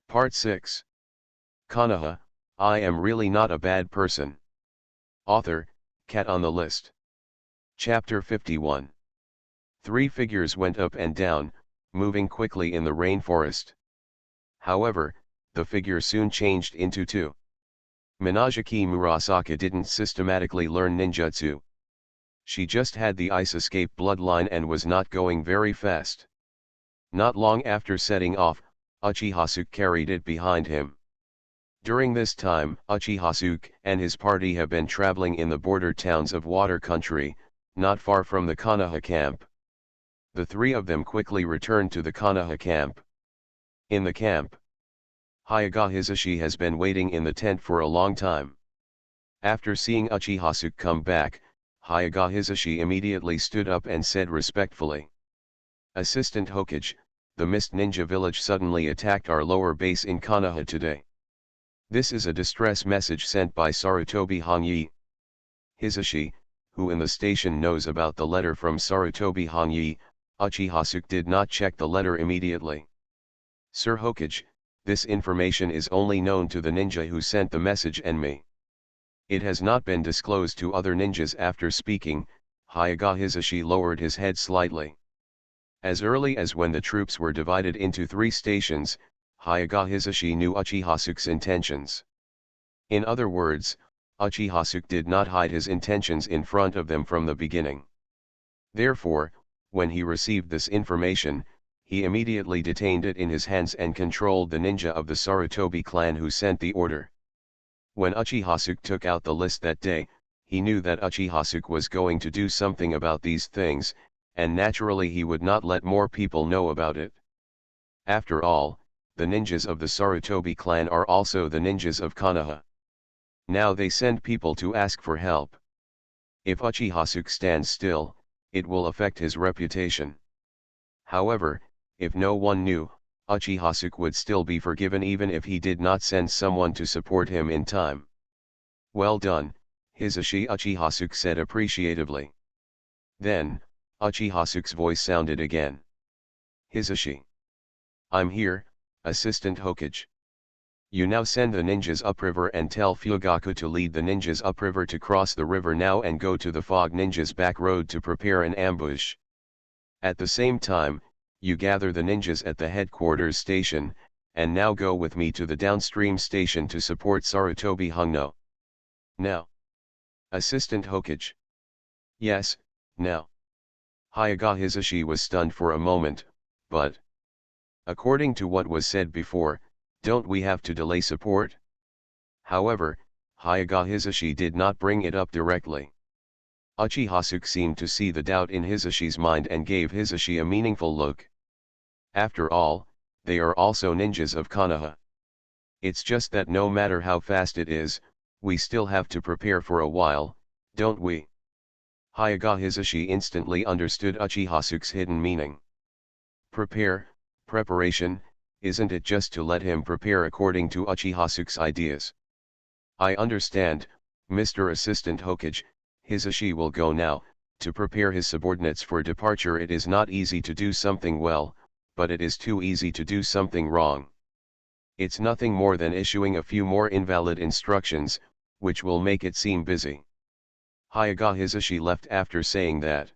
Part 6. Konoha, I am really not a bad person. Author, Cat on the List. Chapter 51. Three figures went up and down, moving quickly in the rainforest. However, the figure soon changed into two. Minazaki Murasaka didn't systematically learn ninjutsu. She just had the ice escape bloodline and was not going very fast. Not long after setting off, Uchihasuke carried it behind him. During this time, Uchihasuke and his party have been traveling in the border towns of Water Country, not far from the Konoha camp. The three of them quickly returned to the Konoha camp. In the camp, Hyuga Hisashi has been waiting in the tent for a long time. After seeing Uchihasuke come back, Hyuga Hisashi immediately stood up and said respectfully, "Assistant Hokage, the Mist Ninja Village suddenly attacked our lower base in Konoha today. This is a distress message sent by Sarutobi Hongyi." Hisashi, who in the station knows about the letter from Sarutobi Hongyi, Uchihasuke did not check the letter immediately. "Sir Hokage, this information is only known to the ninja who sent the message and me. It has not been disclosed to other ninjas." After speaking, Hyuga Hisashi lowered his head slightly. As early as when the troops were divided into three stations, Hyuga Hisashi knew Uchihasuke's intentions. In other words, Uchihasuke did not hide his intentions in front of them from the beginning. Therefore, when he received this information, he immediately detained it in his hands and controlled the ninja of the Sarutobi clan who sent the order. When Uchihasuke took out the list that day, he knew that Uchihasuke was going to do something about these things, and naturally he would not let more people know about it. After all, the ninjas of the Sarutobi clan are also the ninjas of Konoha. Now they send people to ask for help. If Uchihasuke stands still, it will affect his reputation. However, if no one knew, Uchihasuke would still be forgiven even if he did not send someone to support him in time. "Well done, Hisashi," Uchihasuke said appreciatively. Then, Uchihasuke's voice sounded again. "Hisashi. I'm here, Assistant Hokage. You now send the ninjas upriver and tell Fugaku to lead the ninjas upriver to cross the river now and go to the Fog Ninjas back road to prepare an ambush. At the same time, you gather the ninjas at the headquarters station, and now go with me to the downstream station to support Sarutobi Hongno. Now." "Assistant Hokage." "Yes, now." Hyuga Hisashi was stunned for a moment, but according to what was said before, don't we have to delay support? However, Hyuga Hisashi did not bring it up directly. Uchihasuke seemed to see the doubt in Hisashi's mind and gave Hisashi a meaningful look. After all, they are also ninjas of Konoha. It's just that no matter how fast it is, we still have to prepare for a while, don't we? Hyuga Hisashi instantly understood Uchihasuke's hidden meaning. Preparation, isn't it just to let him prepare according to Uchihasuke's ideas? "I understand, Mr. Assistant Hokage." Hisashi will go now, to prepare his subordinates for departure. It is not easy to do something well, but it is too easy to do something wrong. It's nothing more than issuing a few more invalid instructions, which will make it seem busy. Hyuga Hisashi left after saying that.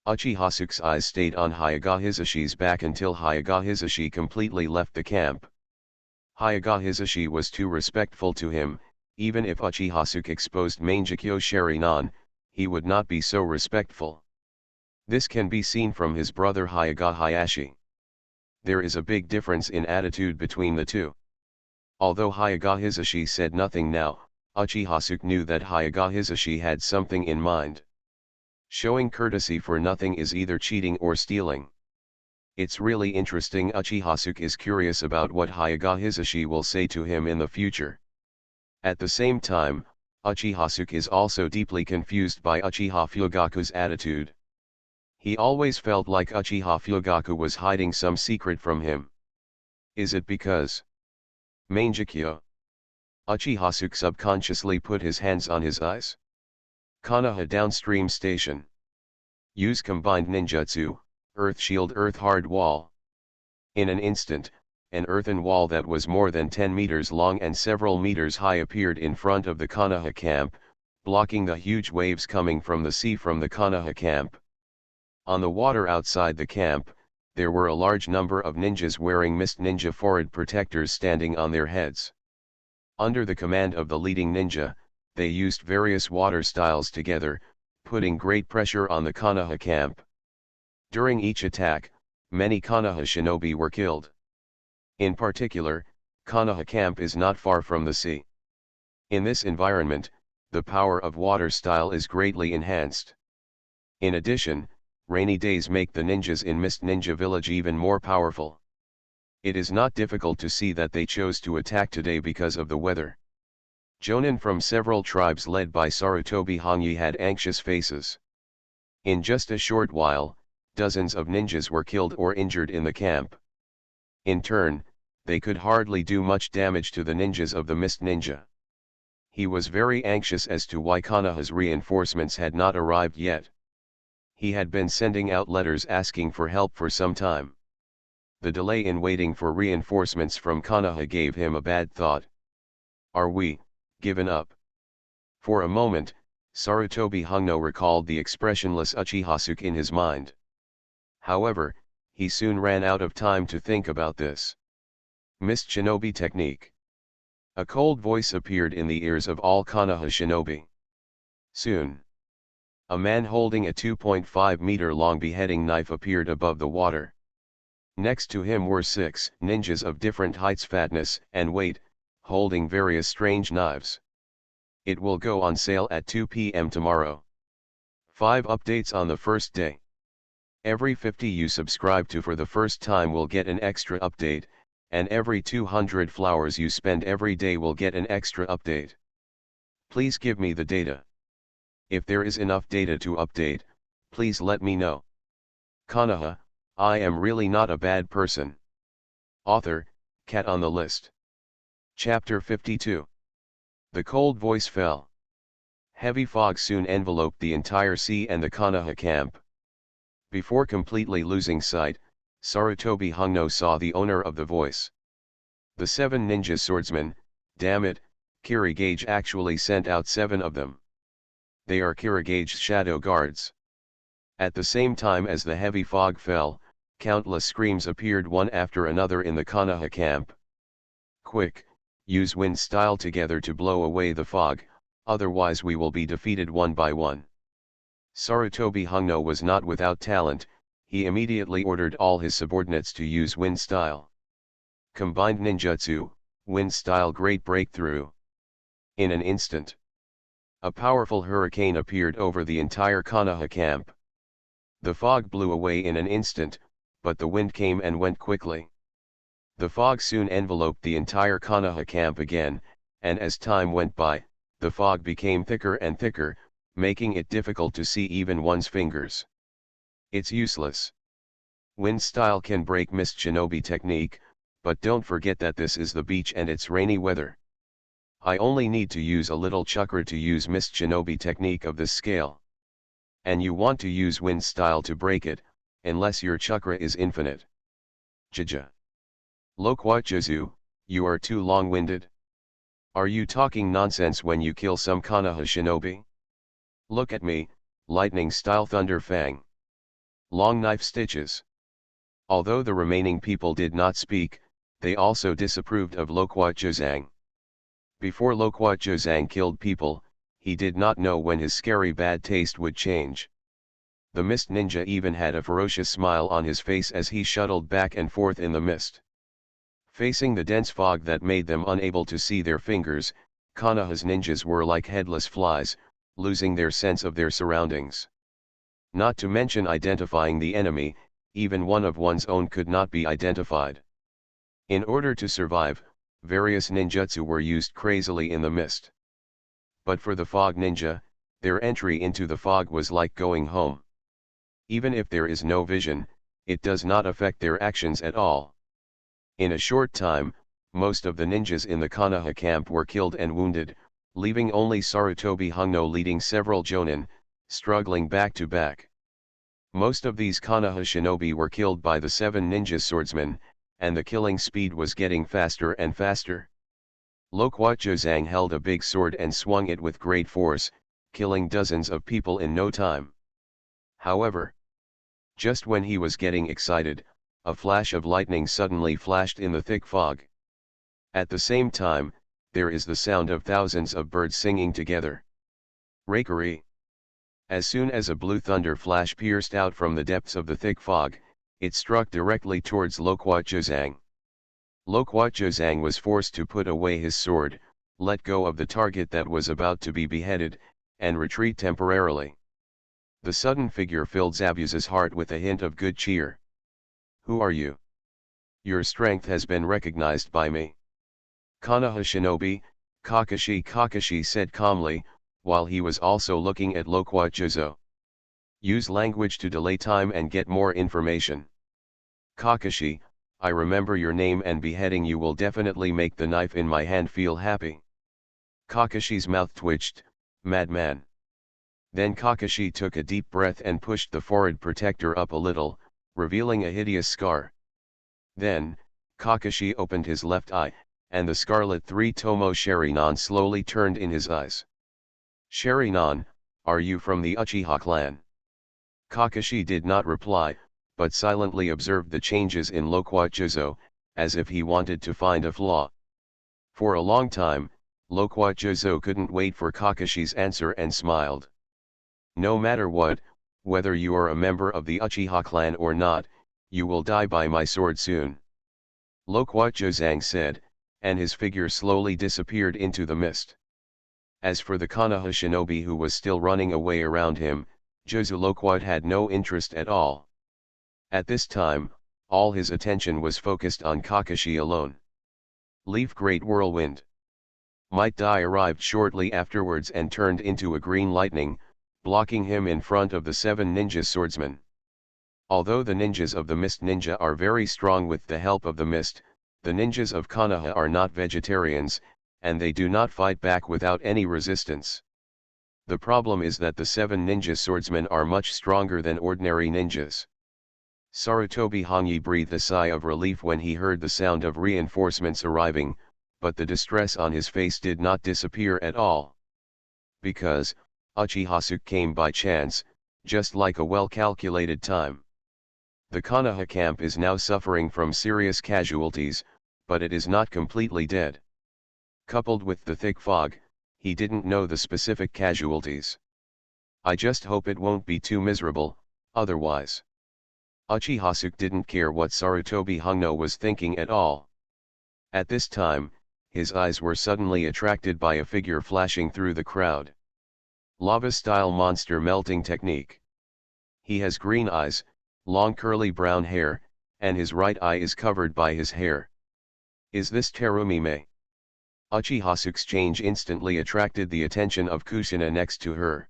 Uchihasuke's eyes stayed on Hyuga Hisashi's back until Hyuga Hisashi completely left the camp. Hyuga Hisashi was too respectful to him. Even if Uchihasuke exposed Mangekyo Sharinan, he would not be so respectful. This can be seen from his brother Hyuga Hayashi. There is a big difference in attitude between the two. Although Hyuga Hisashi said nothing now, Uchihasuke knew that Hyuga Hisashi had something in mind. Showing courtesy for nothing is either cheating or stealing. It's really interesting. Uchihasuke is curious about what Hyuga Hisashi will say to him in the future. At the same time, Uchihasuke is also deeply confused by Uchiha Fugaku's attitude. He always felt like Uchiha Fugaku was hiding some secret from him. Is it because Mangekyo? Uchihasuke subconsciously put his hands on his eyes. Konoha downstream station. Use combined ninjutsu, Earth Shield, Earth Hard Wall. In an instant, an earthen wall that was more than 10 meters long and several meters high appeared in front of the Konoha camp, blocking the huge waves coming from the sea from the Konoha camp. On the water outside the camp, there were a large number of ninjas wearing mist ninja forehead protectors standing on their heads. Under the command of the leading ninja, they used various water styles together, putting great pressure on the Konoha camp. During each attack, many Konoha shinobi were killed. In particular, Konoha camp is not far from the sea. In this environment, the power of water style is greatly enhanced. In addition, rainy days make the ninjas in Mist Ninja Village even more powerful. It is not difficult to see that they chose to attack today because of the weather. Jonin from several tribes led by Sarutobi Hongyi had anxious faces. In just a short while, dozens of ninjas were killed or injured in the camp. In turn, they could hardly do much damage to the ninjas of the Mist Ninja. He was very anxious as to why Konoha's reinforcements had not arrived yet. He had been sending out letters asking for help for some time. The delay in waiting for reinforcements from Konoha gave him a bad thought. Are we given up? For a moment, Sarutobi Hongno recalled the expressionless Uchihasuke in his mind. However, he soon ran out of time to think about this. Mist Shinobi Technique. A cold voice appeared in the ears of all Konoha shinobi. Soon, a man holding a 2.5-meter-long beheading knife appeared above the water. Next to him were 6 ninjas of different heights, fatness, and weight, holding various strange knives. It will go on sale at 2 p.m. tomorrow. 5 updates on the first day. Every 50 you subscribe to for the first time will get an extra update, and every 200 flowers you spend every day will get an extra update. Please give me the data. If there is enough data to update, please let me know. Konoha, I am really not a bad person. Author, Cat on the List. Chapter 52. The cold voice fell. Heavy fog soon enveloped the entire sea and the Konoha camp. Before completely losing sight, Sarutobi Hongno saw the owner of the voice. The 7 ninja swordsmen, damn it, Kirigage actually sent out 7 of them. They are Kirigage's shadow guards. At the same time as the heavy fog fell, countless screams appeared one after another in the Konoha camp. Quick, use wind style together to blow away the fog, otherwise we will be defeated one by one. Sarutobi Hongno was not without talent, he immediately ordered all his subordinates to use wind style. Combined ninjutsu, wind style great breakthrough. In an instant, a powerful hurricane appeared over the entire Konoha camp. The fog blew away in an instant, but the wind came and went quickly. The fog soon enveloped the entire Konoha camp again, and as time went by, the fog became thicker and thicker, making it difficult to see even one's fingers. It's useless. Wind style can break Mist Shinobi technique, but don't forget that this is the beach and it's rainy weather. I only need to use a little chakra to use Mist Shinobi technique of this scale. And you want to use wind style to break it, unless your chakra is infinite. Jaja. Lokwajuzu, you are too long-winded. Are you talking nonsense when you kill some Konoha shinobi? Look at me, lightning style thunder fang. Long knife stitches. Although the remaining people did not speak, they also disapproved of Lokwajuzang. Before Lokwajuzang killed people, he did not know when his scary bad taste would change. The mist ninja even had a ferocious smile on his face as he shuttled back and forth in the mist. Facing the dense fog that made them unable to see their fingers, Konoha's ninjas were like headless flies, losing their sense of their surroundings. Not to mention identifying the enemy, even one of one's own could not be identified. In order to survive, various ninjutsu were used crazily in the mist. But for the fog ninja, their entry into the fog was like going home. Even if there is no vision, it does not affect their actions at all. In a short time, most of the ninjas in the Konoha camp were killed and wounded, leaving only Sarutobi Hongno leading several jonin, struggling back to back. Most of these Konoha shinobi were killed by the 7 ninja swordsmen, and the killing speed was getting faster and faster. Loquat held a big sword and swung it with great force, killing dozens of people in no time. However, just when he was getting excited, a flash of lightning suddenly flashed in the thick fog. At the same time, there is the sound of thousands of birds singing together. Rakery. As soon as a blue thunder flash pierced out from the depths of the thick fog, it struck directly towards Loquat. Loquat was forced to put away his sword, let go of the target that was about to be beheaded, and retreat temporarily. The sudden figure filled Zabuza's heart with a hint of good cheer. "Who are you? Your strength has been recognized by me." "Konoha shinobi," Kakashi said calmly, while he was also looking at Loquat. "Use language to delay time and get more information." "Kakashi, I remember your name, and beheading you will definitely make the knife in my hand feel happy." Kakashi's mouth twitched. "Madman." Then Kakashi took a deep breath and pushed the forehead protector up a little, revealing a hideous scar. Then, Kakashi opened his left eye, and the scarlet three-tomo Sharingan slowly turned in his eyes. "Sharingan, are you from the Uchiha clan?" Kakashi did not reply, but silently observed the changes in Loquat, as if he wanted to find a flaw. For a long time, Loquat couldn't wait for Kakashi's answer and smiled. "No matter what, whether you are a member of the Uchiha clan or not, you will die by my sword soon," Loquat said, and his figure slowly disappeared into the mist. As for the Konoha shinobi who was still running away around him, Loquat had no interest at all. At this time, all his attention was focused on Kakashi alone. Leaf Great Whirlwind. Might Dai arrived shortly afterwards and turned into a green lightning, blocking him in front of the 7 ninja swordsmen. Although the ninjas of the Mist Ninja are very strong with the help of the mist, the ninjas of Konoha are not vegetarians, and they do not fight back without any resistance. The problem is that the 7 ninja swordsmen are much stronger than ordinary ninjas. Sarutobi Hongi breathed a sigh of relief when he heard the sound of reinforcements arriving, but the distress on his face did not disappear at all. Because, Uchiha came by chance, just like a well-calculated time. The Konoha camp is now suffering from serious casualties, but it is not completely dead. Coupled with the thick fog, he didn't know the specific casualties. "I just hope it won't be too miserable, otherwise." Uchiha didn't care what Sarutobi Hongo was thinking at all. At this time, his eyes were suddenly attracted by a figure flashing through the crowd. Lava-style monster melting technique. He has green eyes, long curly brown hair, and his right eye is covered by his hair. Is this Terumi-me? Uchiha's change instantly attracted the attention of Kusina next to her.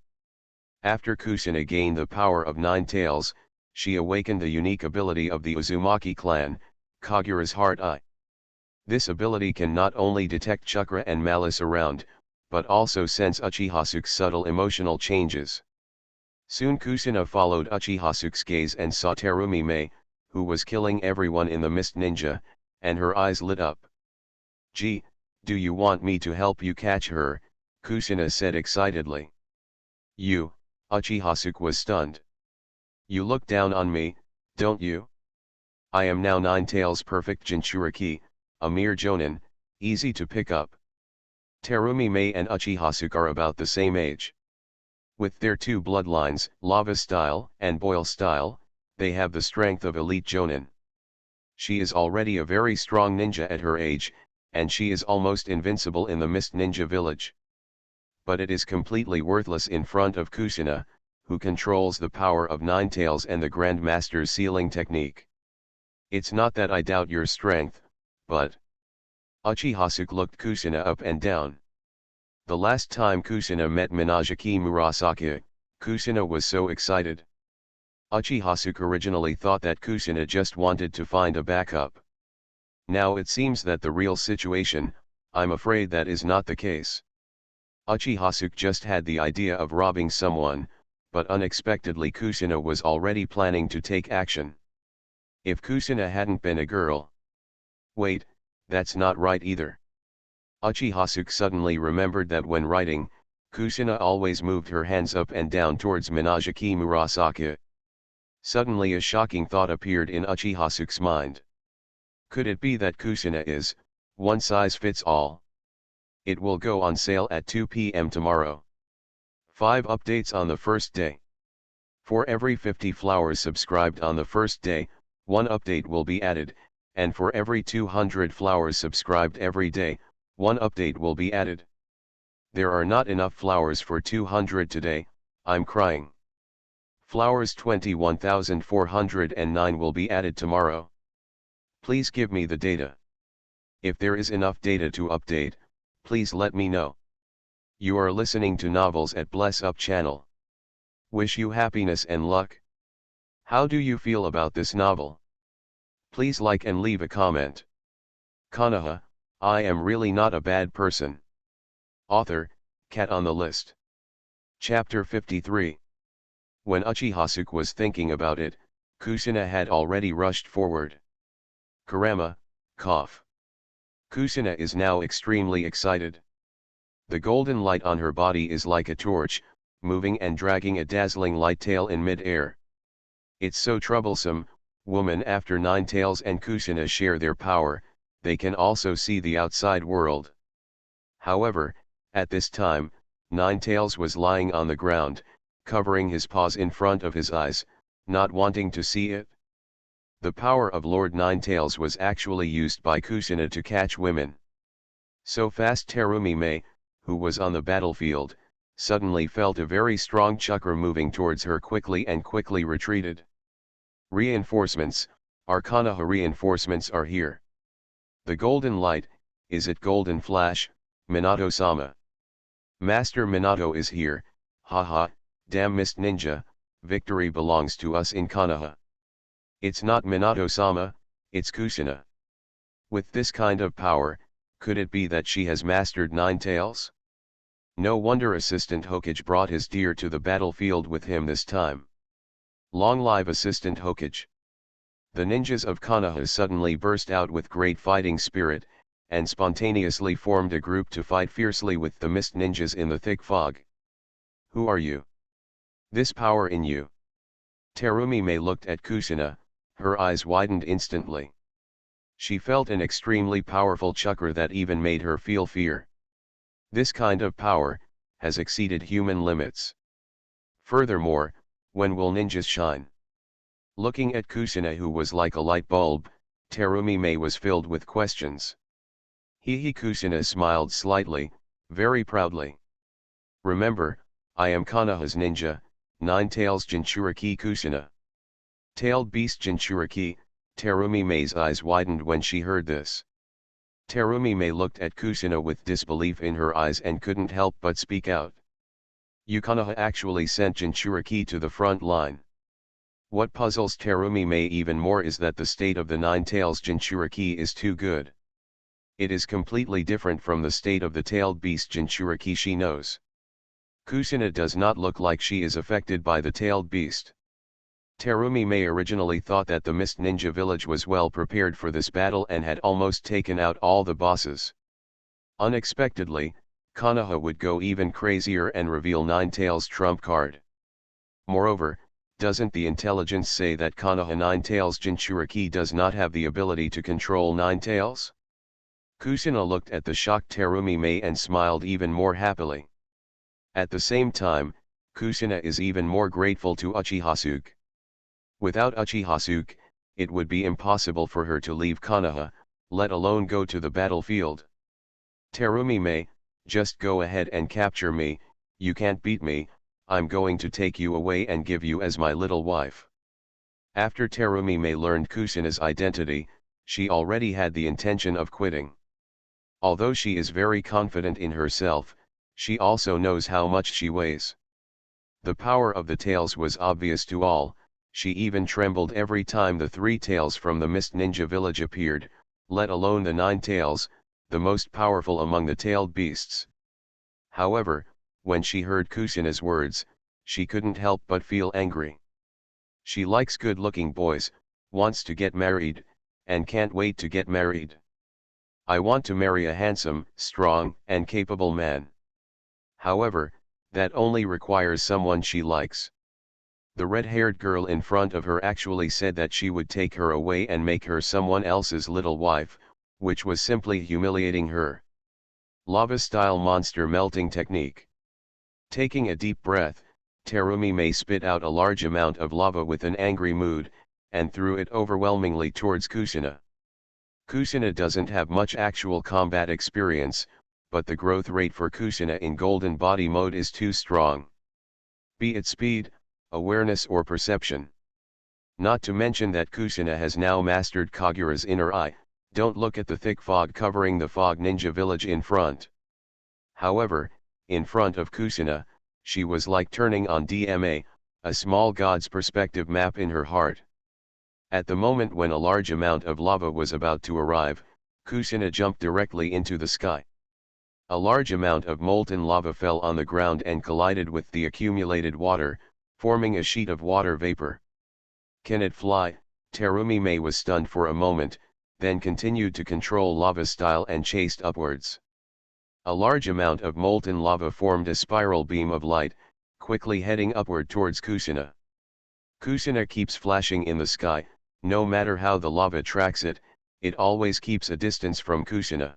After Kusina gained the power of 9 tails, she awakened the unique ability of the Uzumaki clan, Kagura's Heart Eye. This ability can not only detect chakra and malice around, but also sense Uchiha's subtle emotional changes. Soon Kusina followed Uchiha's gaze and saw Terumi-me, who was killing everyone in the Mist Ninja, and her eyes lit up. "Gee, do you want me to help you catch her?" Kusina said excitedly. "You?" Uchiha was stunned. "You look down on me, don't you? I am now 9 tails perfect Jinchuriki, a mere jonin, easy to pick up." Terumi-me and Uchiha are about the same age. With their 2 bloodlines, Lava Style and Boil Style, they have the strength of elite jonin. She is already a very strong ninja at her age, and she is almost invincible in the Mist Ninja village. But it is completely worthless in front of Kusina, who controls the power of 9 tails and the Grand Master's sealing technique. "It's not that I doubt your strength, but..." Uchiha looked Kusina up and down. The last time Kusina met Minajiki Murasaki, Kusina was so excited. Uchiha originally thought that Kusina just wanted to find a backup. Now it seems that the real situation, I'm afraid that is not the case. Uchiha just had the idea of robbing someone, but unexpectedly Kusina was already planning to take action. If Kusina hadn't been a girl, Wait, that's not right either. Uchihasuke suddenly remembered that when writing, Kushina always moved her hands up and down towards Minajiki Murasaki. Suddenly a shocking thought appeared in Uchihasuke's mind. Could it be that Kushina is, one size fits all? It will go on sale at 2 p.m. tomorrow. 5 updates on the first day. For every 50 flowers subscribed on the first day, 1 update will be added, and for every 200 flowers subscribed every day, 1 update will be added. There are not enough flowers for 200 today, I'm crying. Flowers 21,409 will be added tomorrow. Please give me the data. If there is enough data to update, please let me know. You are listening to Novels at Bless Up channel. Wish you happiness and luck. How do you feel about this novel? Please like and leave a comment. Konoha, I am really not a bad person. Author, Cat on the List. Chapter 53. When Uchihasuke was thinking about it, Kushina had already rushed forward. Kurama, cough. Kushina is now extremely excited. The golden light on her body is like a torch, moving and dragging a dazzling light tail in mid-air. It's so troublesome. Woman after 9 tails and Kushina share their power, they can also see the outside world. However, at this time, 9 tails was lying on the ground, covering his paws in front of his eyes, not wanting to see it. The power of Lord Nine Tails was actually used by Kushina to catch women. So fast Terumi Mei, who was on the battlefield, suddenly felt a very strong chakra moving towards her quickly and quickly retreated. Reinforcements, our Konoha reinforcements are here. The golden light, is it golden flash, Minato-sama? Master Minato is here, haha, damn Mist Ninja, victory belongs to us in Konoha. It's not Minato-sama, it's Kushina. With this kind of power, could it be that she has mastered 9 tails? No wonder Assistant Hokage brought his deer to the battlefield with him this time. Long live Assistant Hokage. The ninjas of Konoha suddenly burst out with great fighting spirit, and spontaneously formed a group to fight fiercely with the mist ninjas in the thick fog. Who are you? This power in you. Terumi Mei looked at Kushina, her eyes widened instantly. She felt an extremely powerful chakra that even made her feel fear. This kind of power has exceeded human limits. Furthermore, when will ninjas shine? Looking at Kushina, who was like a light bulb, Terumi Mei was filled with questions. Kushina smiled slightly, very proudly. Remember, I am Konoha's ninja, 9 tails Jinchuriki Kushina. Tailed beast Jinchuriki. Terumi Mei's eyes widened when she heard this. Terumi Mei looked at Kushina with disbelief in her eyes and couldn't help but speak out. You Konoha actually sent Jinchuriki to the front line. What puzzles Terumi Mei even more is that the state of the 9 tails Jinchuriki is too good. It is completely different from the state of the tailed beast Jinchuriki she knows. Kushina does not look like she is affected by the tailed beast. Terumi Mei originally thought that the Mist Ninja village was well prepared for this battle and had almost taken out all the bosses. Unexpectedly, Konoha would go even crazier and reveal 9 tails trump card. Moreover, doesn't the intelligence say that Konoha 9 tails Jinchuriki does not have the ability to control 9 tails? Kushina looked at the shocked Terumi Mei and smiled even more happily. At the same time, Kushina is even more grateful to Uchihasuke. Without Uchihasuke, it would be impossible for her to leave Konoha, let alone go to the battlefield. Terumi Mei, just go ahead and capture me, you can't beat me, I'm going to take you away and give you as my little wife. After Terumi Mei learned Kushina's identity, she already had the intention of quitting. Although she is very confident in herself, she also knows how much she weighs. The power of the tails was obvious to all. She even trembled every time the 3 tails from the Mist Ninja village appeared, let alone the 9 tails, the most powerful among the tailed beasts. However, when she heard Kushina's words, she couldn't help but feel angry. She likes good-looking boys, wants to get married, and can't wait to get married. I want to marry a handsome, strong, and capable man. However, that only requires someone she likes. The red-haired girl in front of her actually said that she would take her away and make her someone else's little wife, which was simply humiliating her. Lava-style monster melting technique. Taking a deep breath, Terumi May spit out a large amount of lava with an angry mood, and threw it overwhelmingly towards Kushina. Kushina doesn't have much actual combat experience, but the growth rate for Kushina in Golden Body mode is too strong. Be it speed, awareness or perception. Not to mention that Kushina has now mastered Kagura's inner eye, don't look at the thick fog covering the fog ninja village in front. However, in front of Kushina, she was like turning on DMA, a small god's perspective map in her heart. At the moment when a large amount of lava was about to arrive, Kushina jumped directly into the sky. A large amount of molten lava fell on the ground and collided with the accumulated water, forming a sheet of water vapor. Can it fly? Terumi May was stunned for a moment, then continued to control lava style and chased upwards. A large amount of molten lava formed a spiral beam of light, quickly heading upward towards Kushina. Kushina keeps flashing in the sky, no matter how the lava tracks it, it always keeps a distance from Kushina.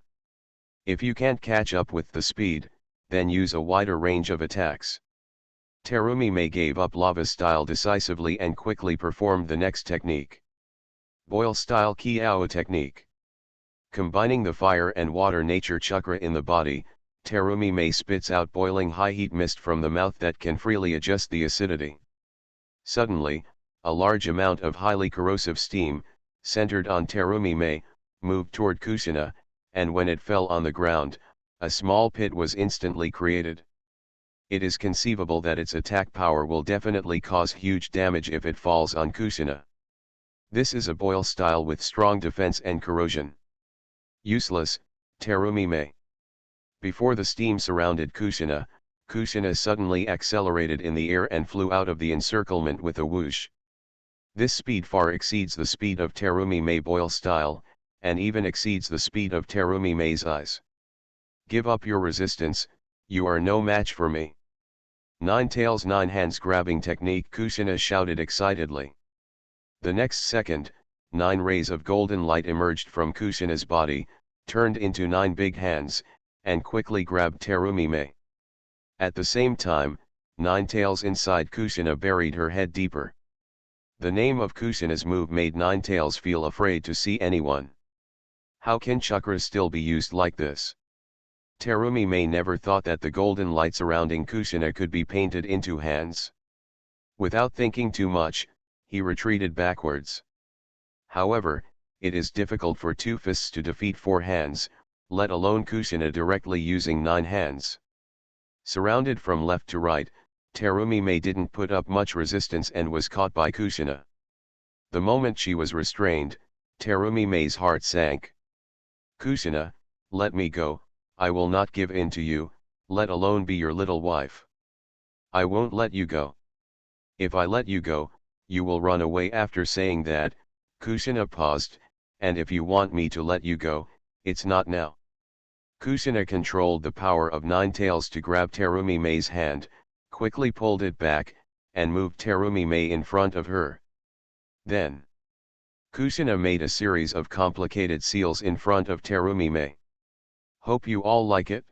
If you can't catch up with the speed, then use a wider range of attacks. Terumi May gave up lava style decisively and quickly performed the next technique. Boil style Kiao technique. Combining the fire and water nature chakra in the body, Terumi May spits out boiling high heat mist from the mouth that can freely adjust the acidity. Suddenly, a large amount of highly corrosive steam, centered on Terumi May, moved toward Kushina, and when it fell on the ground, a small pit was instantly created. It is conceivable that its attack power will definitely cause huge damage if it falls on Kushina. This is a boil style with strong defense and corrosion. Useless, Terumi May. Before the steam surrounded Kushina, Kushina suddenly accelerated in the air and flew out of the encirclement with a whoosh. This speed far exceeds the speed of Terumi May boil style, and even exceeds the speed of Terumi May's eyes. Give up your resistance, you are no match for me. Nine tails nine hands grabbing technique, Kushina shouted excitedly. The next second, 9 rays of golden light emerged from Kushina's body, turned into 9 big hands, and quickly grabbed Terumi May. At the same time, 9 tails inside Kushina buried her head deeper. The name of Kushina's move made 9 tails feel afraid to see anyone. How can chakras still be used like this? Terumi May never thought that the golden light surrounding Kushina could be painted into hands. Without thinking too much, he retreated backwards. However, it is difficult for 2 fists to defeat 4 hands, let alone Kushina directly using 9 hands. Surrounded from left to right, Terumi May didn't put up much resistance and was caught by Kushina. The moment she was restrained, Terumi May's heart sank. Kushina, let me go, I will not give in to you, let alone be your little wife. I won't let you go. If I let you go, you will run away. After saying that, Kushina paused, and if you want me to let you go, it's not now. Kushina controlled the power of 9 tails to grab Terumi May's hand, quickly pulled it back, and moved Terumi May in front of her. Then, Kushina made a series of complicated seals in front of Terumi May. Hope you all like it.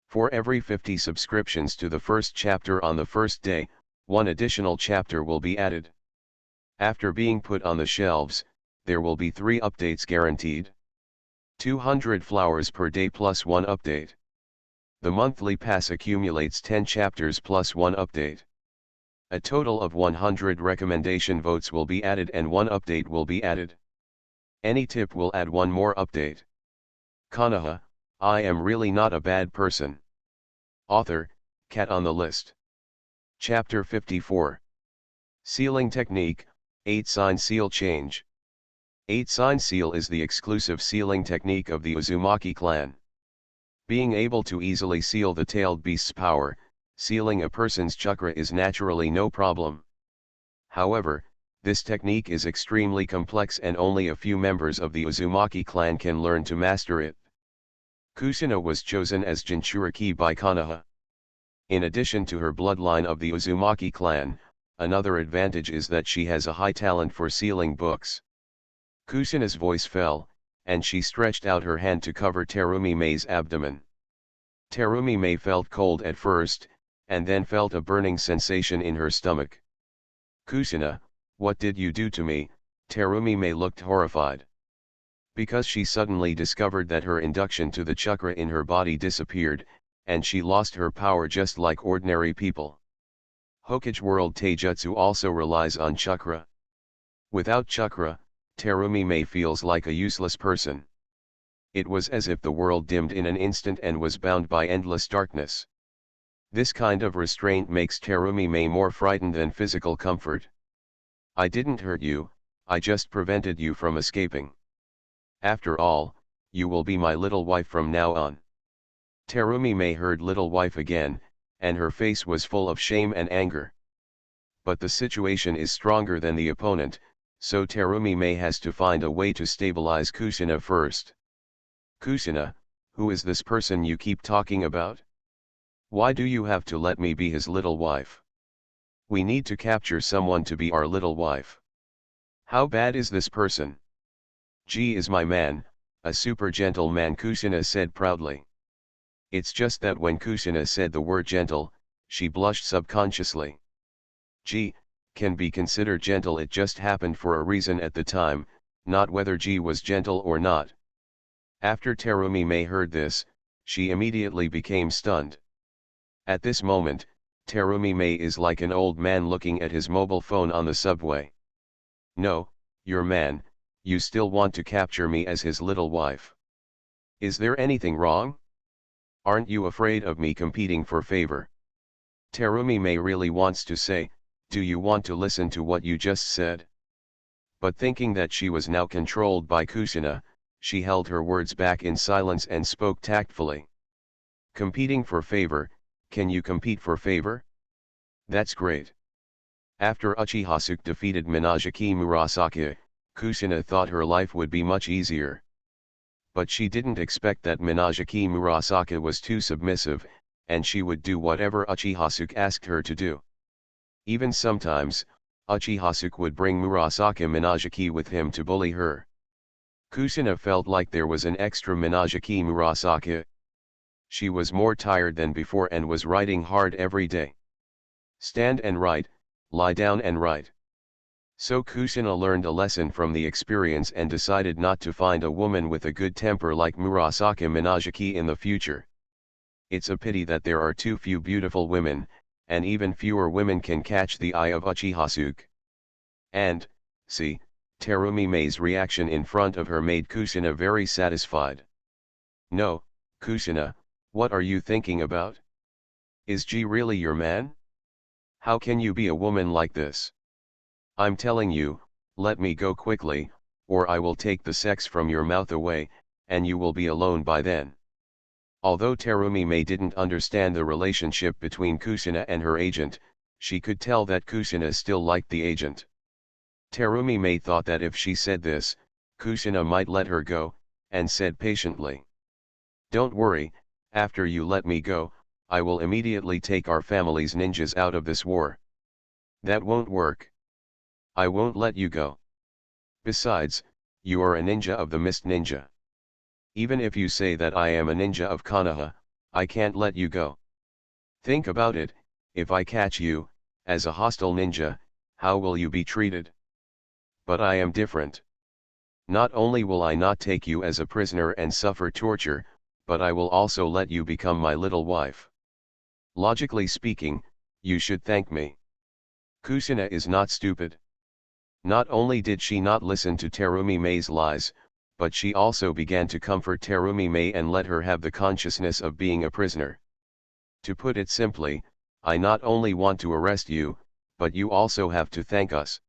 For every 50 subscriptions to the first chapter on the first day, 1 additional chapter will be added. After being put on the shelves, there will be 3 updates guaranteed. 200 flowers per day plus 1 update. The monthly pass accumulates 10 chapters plus 1 update. A total of 100 recommendation votes will be added and 1 update will be added. Any tip will add 1 more update. Konoha, I am really not a bad person. Author, Cat on the List. Chapter 54. Sealing Technique, 8-sign seal change. 8-sign seal is the exclusive sealing technique of the Uzumaki clan. Being able to easily seal the tailed beast's power, sealing a person's chakra is naturally no problem. However, This technique is extremely complex and only a few members of the Uzumaki clan can learn to master it. Kushina was chosen as Jinchuriki by Konoha. In addition to her bloodline of the Uzumaki clan, another advantage is that she has a high talent for sealing books. Kushina's voice fell, and she stretched out her hand to cover Terumi Mei's abdomen. Terumi Mei felt cold at first, and then felt a burning sensation in her stomach. "Kushina, what did you do to me?" Terumi Mei looked horrified. Because she suddenly discovered that her induction to the chakra in her body disappeared, and she lost her power just like ordinary people. Hokage world taijutsu also relies on chakra. Without chakra, Terumi Mei feels like a useless person. It was as if the world dimmed in an instant and was bound by endless darkness. This kind of restraint makes Terumi Mei more frightened than physical comfort. "I didn't hurt you, I just prevented you from escaping. After all, you will be my little wife from now on." Terumi Mei heard little wife again, and her face was full of shame and anger. But the situation is stronger than the opponent, so Terumi Mei has to find a way to stabilize Kushina first. "Kushina, who is this person you keep talking about? Why do you have to let me be his little wife? We need to capture someone to be our little wife. How bad is this person?" "G is my man, a super gentle man," Kushina said proudly. It's just that when Kushina said the word gentle, she blushed subconsciously. G can be considered gentle, it just happened for a reason at the time, not whether G was gentle or not. After Terumi Mei heard this, she immediately became stunned. At this moment, Terumi Mei is like an old man looking at his mobile phone on the subway. "No, your man, you still want to capture me as his little wife. Is there anything wrong? Aren't you afraid of me competing for favor?" Terumi Mei really wants to say, "Do you want to listen to what you just said?" But thinking that she was now controlled by Kushina, she held her words back in silence and spoke tactfully. "Competing for favor, can you compete for favor? That's great." After Uchiha defeated Minajiki Murasaki, Kushina thought her life would be much easier. But she didn't expect that Minajiki Murasaki was too submissive, and she would do whatever Uchiha asked her to do. Even sometimes, Uchiha would bring Murasaki Minajiki with him to bully her. Kushina felt like there was an extra Minajiki Murasaki. She was more tired than before and was writing hard every day. Stand and write, lie down and write. So Kushina learned a lesson from the experience and decided not to find a woman with a good temper like Murasaki Minajiki in the future. It's a pity that there are too few beautiful women, and even fewer women can catch the eye of Uchiha. And, see, Terumi Mei's reaction in front of her made Kushina very satisfied. "No, Kushina, what are you thinking about? Is G really your man? How can you be a woman like this? I'm telling you, let me go quickly, or I will take the sex from your mouth away, and you will be alone by then." Although Terumi Mei didn't understand the relationship between Kushina and her agent, she could tell that Kushina still liked the agent. Terumi Mei thought that if she said this, Kushina might let her go, and said patiently, "Don't worry, after you let me go, I will immediately take our family's ninjas out of this war." "That won't work. I won't let you go. Besides, you are a ninja of the Mist Ninja. Even if you say that I am a ninja of Konoha, I can't let you go. Think about it, if I catch you, as a hostile ninja, how will you be treated? But I am different. Not only will I not take you as a prisoner and suffer torture, but I will also let you become my little wife. Logically speaking, you should thank me." Kushina is not stupid. Not only did she not listen to Terumi Mei's lies, but she also began to comfort Terumi Mei and let her have the consciousness of being a prisoner. "To put it simply, I not only want to arrest you, but you also have to thank us."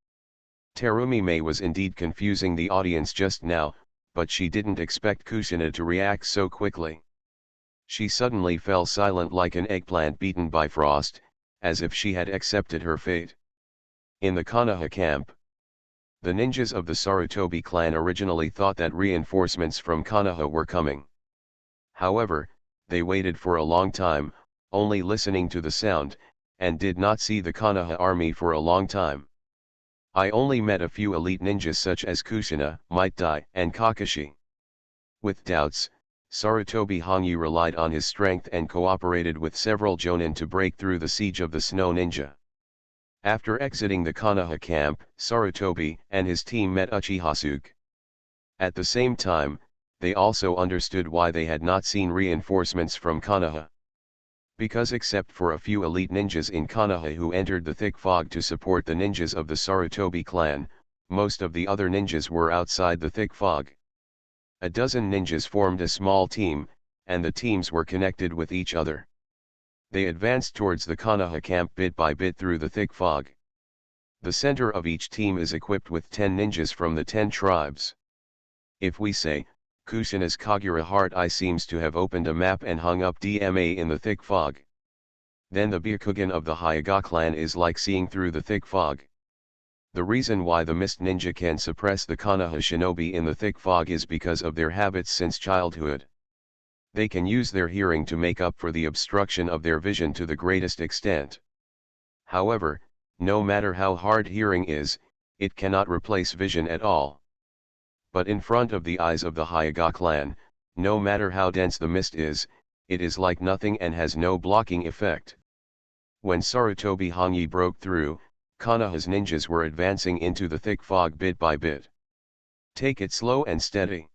Terumi Mei was indeed confusing the audience just now, but she didn't expect Kushina to react so quickly. She suddenly fell silent like an eggplant beaten by frost, as if she had accepted her fate. In the Konoha camp, The ninjas of the Sarutobi clan originally thought that reinforcements from Konoha were coming. However, they waited for a long time, only listening to the sound, and did not see the Konoha army for a long time. I only met a few elite ninjas such as Kushina, Might Dai, and Kakashi. With doubts, Sarutobi Hongyi relied on his strength and cooperated with several jonin to break through the siege of the Snow Ninja. After exiting the Konoha camp, Sarutobi and his team met Uchiha. At the same time, they also understood why they had not seen reinforcements from Konoha. Because except for a few elite ninjas in Konoha who entered the thick fog to support the ninjas of the Sarutobi clan, most of the other ninjas were outside the thick fog. A dozen ninjas formed a small team, and the teams were connected with each other. They advanced towards the Konoha camp bit by bit through the thick fog. The center of each team is equipped with 10 ninjas from the 10 tribes. If we say, Kushina's Kagura Heart Eye seems to have opened a map and hung up DMA in the thick fog, then the Byakugan of the Hyuga clan is like seeing through the thick fog. The reason why the Mist Ninja can suppress the Konoha shinobi in the thick fog is because of their habits since childhood. They can use their hearing to make up for the obstruction of their vision to the greatest extent. However, no matter how hard hearing is, it cannot replace vision at all. But in front of the eyes of the Hyuga clan, no matter how dense the mist is, it is like nothing and has no blocking effect. When Sarutobi Hongyi broke through, Konoha's ninjas were advancing into the thick fog bit by bit. Take it slow and steady.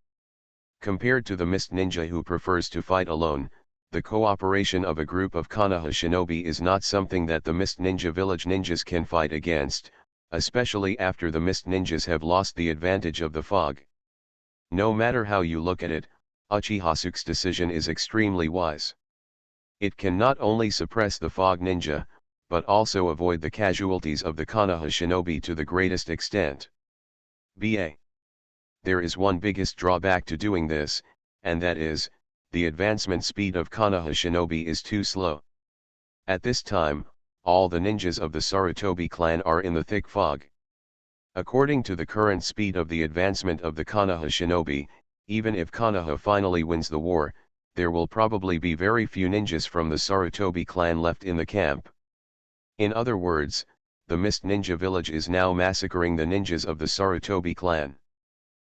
Compared to the Mist Ninja who prefers to fight alone, the cooperation of a group of Konoha shinobi is not something that the Mist Ninja village ninjas can fight against, especially after the Mist Ninjas have lost the advantage of the fog. No matter how you look at it, Uchiha decision is extremely wise. It can not only suppress the fog ninja, but also avoid the casualties of the Konoha shinobi to the greatest extent. BA. There is one biggest drawback to doing this, and that is, the advancement speed of Konoha shinobi is too slow. At this time, all the ninjas of the Sarutobi clan are in the thick fog. According to the current speed of the advancement of the Konoha shinobi, even if Konoha finally wins the war, there will probably be very few ninjas from the Sarutobi clan left in the camp. In other words, the Mist Ninja village is now massacring the ninjas of the Sarutobi clan.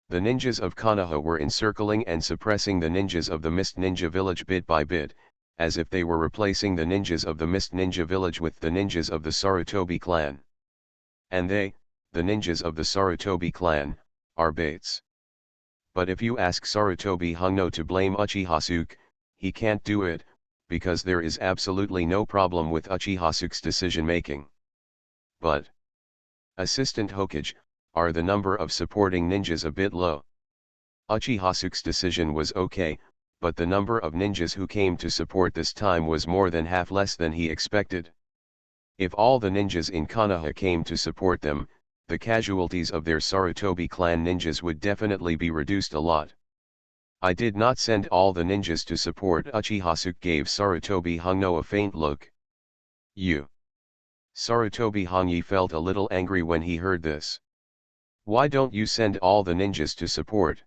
The ninjas of Konoha were encircling and suppressing the ninjas of the Mist Ninja village bit by bit, as if they were replacing the ninjas of the Mist Ninja village with the ninjas of the Sarutobi clan. And they, the ninjas of the Sarutobi clan, are baits. But if you ask Sarutobi Hongno to blame Uchiha, he can't do it, because there is absolutely no problem with Uchiha decision making. But Assistant Hokage, are the number of supporting ninjas a bit low? Uchiha decision was okay, but the number of ninjas who came to support this time was more than half less than he expected. If all the ninjas in Konoha came to support them, the casualties of their Sarutobi clan ninjas would definitely be reduced a lot. I did not send all the ninjas to support Uchiha, gave Sarutobi Hongno a faint look. Sarutobi Hongyi felt a little angry when he heard this. Why don't you send all the ninjas to support?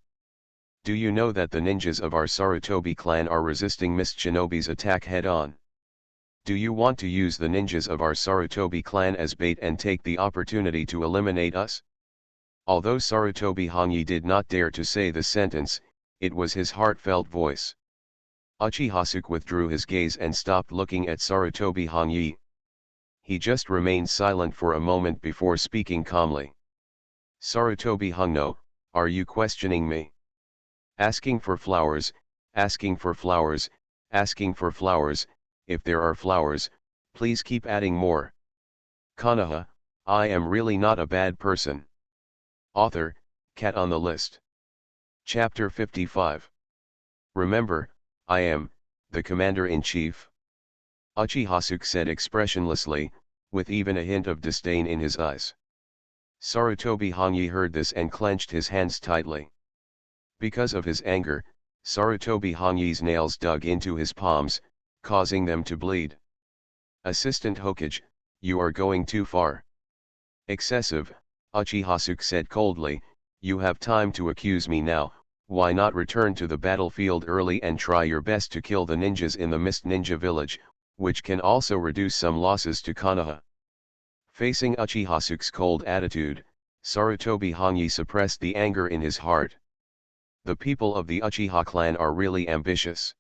Do you know that the ninjas of our Sarutobi clan are resisting Mist Shinobi's attack head-on? Do you want to use the ninjas of our Sarutobi clan as bait and take the opportunity to eliminate us? Although Sarutobi Hongyi did not dare to say the sentence, it was his heartfelt voice. Uchiha withdrew his gaze and stopped looking at Sarutobi Hongyi. He just remained silent for a moment before speaking calmly. Sarutobi Hongno, are you questioning me? Asking for flowers, asking for flowers, asking for flowers. If there are flowers, please keep adding more. Konoha, I am really not a bad person. Author, Cat on the List. Chapter 55. Remember, I am, the Commander-in-Chief. Uchiha said expressionlessly, with even a hint of disdain in his eyes. Sarutobi Hongyi heard this and clenched his hands tightly. Because of his anger, Sarutobi Hongyi's nails dug into his palms, causing them to bleed. Assistant Hokage, you are going too far. Excessive, Uchihasuke said coldly, "You have time to accuse me now, why not return to the battlefield early and try your best to kill the ninjas in the Mist Ninja Village, which can also reduce some losses to Konoha." Facing Uchihasuke's cold attitude, Sarutobi Hongi suppressed the anger in his heart. The people of the Uchiha clan are really ambitious.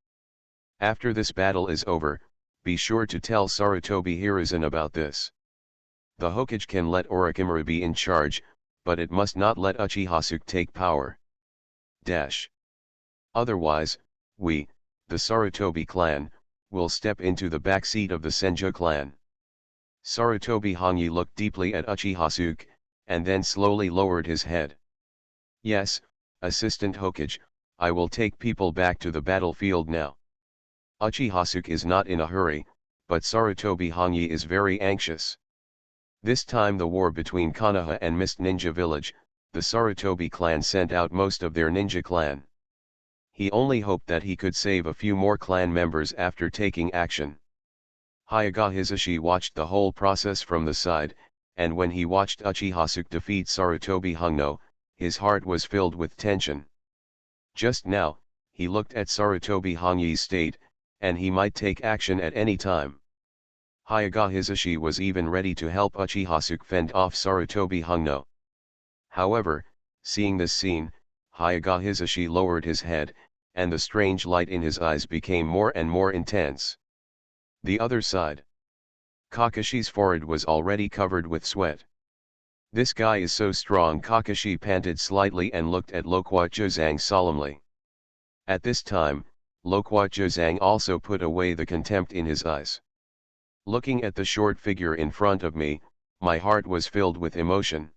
After this battle is over, be sure to tell Sarutobi Hiruzen about this. The Hokage can let Orochimaru be in charge, but it must not let Uchihasuke take power. Otherwise, we, the Sarutobi clan, will step into the backseat of the Senju clan. Sarutobi Hongi looked deeply at Uchihasuke, and then slowly lowered his head. "Yes, Assistant Hokage, I will take people back to the battlefield now." Uchihasuke is not in a hurry, but Sarutobi Hongi is very anxious. This time the war between Konoha and Mist Ninja Village, the Sarutobi clan sent out most of their ninja clan. He only hoped that he could save a few more clan members after taking action. Hyuga Hisashi watched the whole process from the side, and when he watched Uchihasuke defeat Sarutobi Hongo, his heart was filled with tension. Just now, he looked at Sarutobi Hongi's state, and he might take action at any time. Hyuga Hisashi was even ready to help Uchihasuke fend off Sarutobi Hongo. However, seeing this scene, Hyuga Hisashi lowered his head, and the strange light in his eyes became more and more intense. The other side. Kakashi's forehead was already covered with sweat. "This guy is so strong." Kakashi panted slightly and looked at Lokwa Jozang solemnly. At this time, Lokwa Jozang also put away the contempt in his eyes. Looking at the short figure in front of me, my heart was filled with emotion.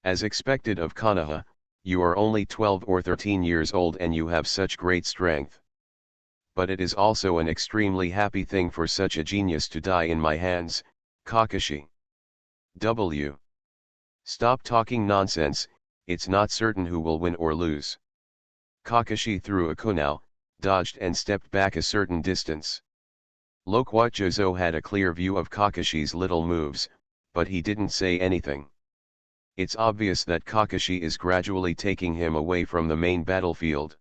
As expected of Konoha, you are only 12 or 13 years old and you have such great strength. But it is also an extremely happy thing for such a genius to die in my hands, Kakashi. W. Stop talking nonsense, it's not certain who will win or lose. Kakashi threw a kunao, dodged and stepped back a certain distance. Lokwa Jozo had a clear view of Kakashi's little moves, but he didn't say anything. It's obvious that Kakashi is gradually taking him away from the main battlefield.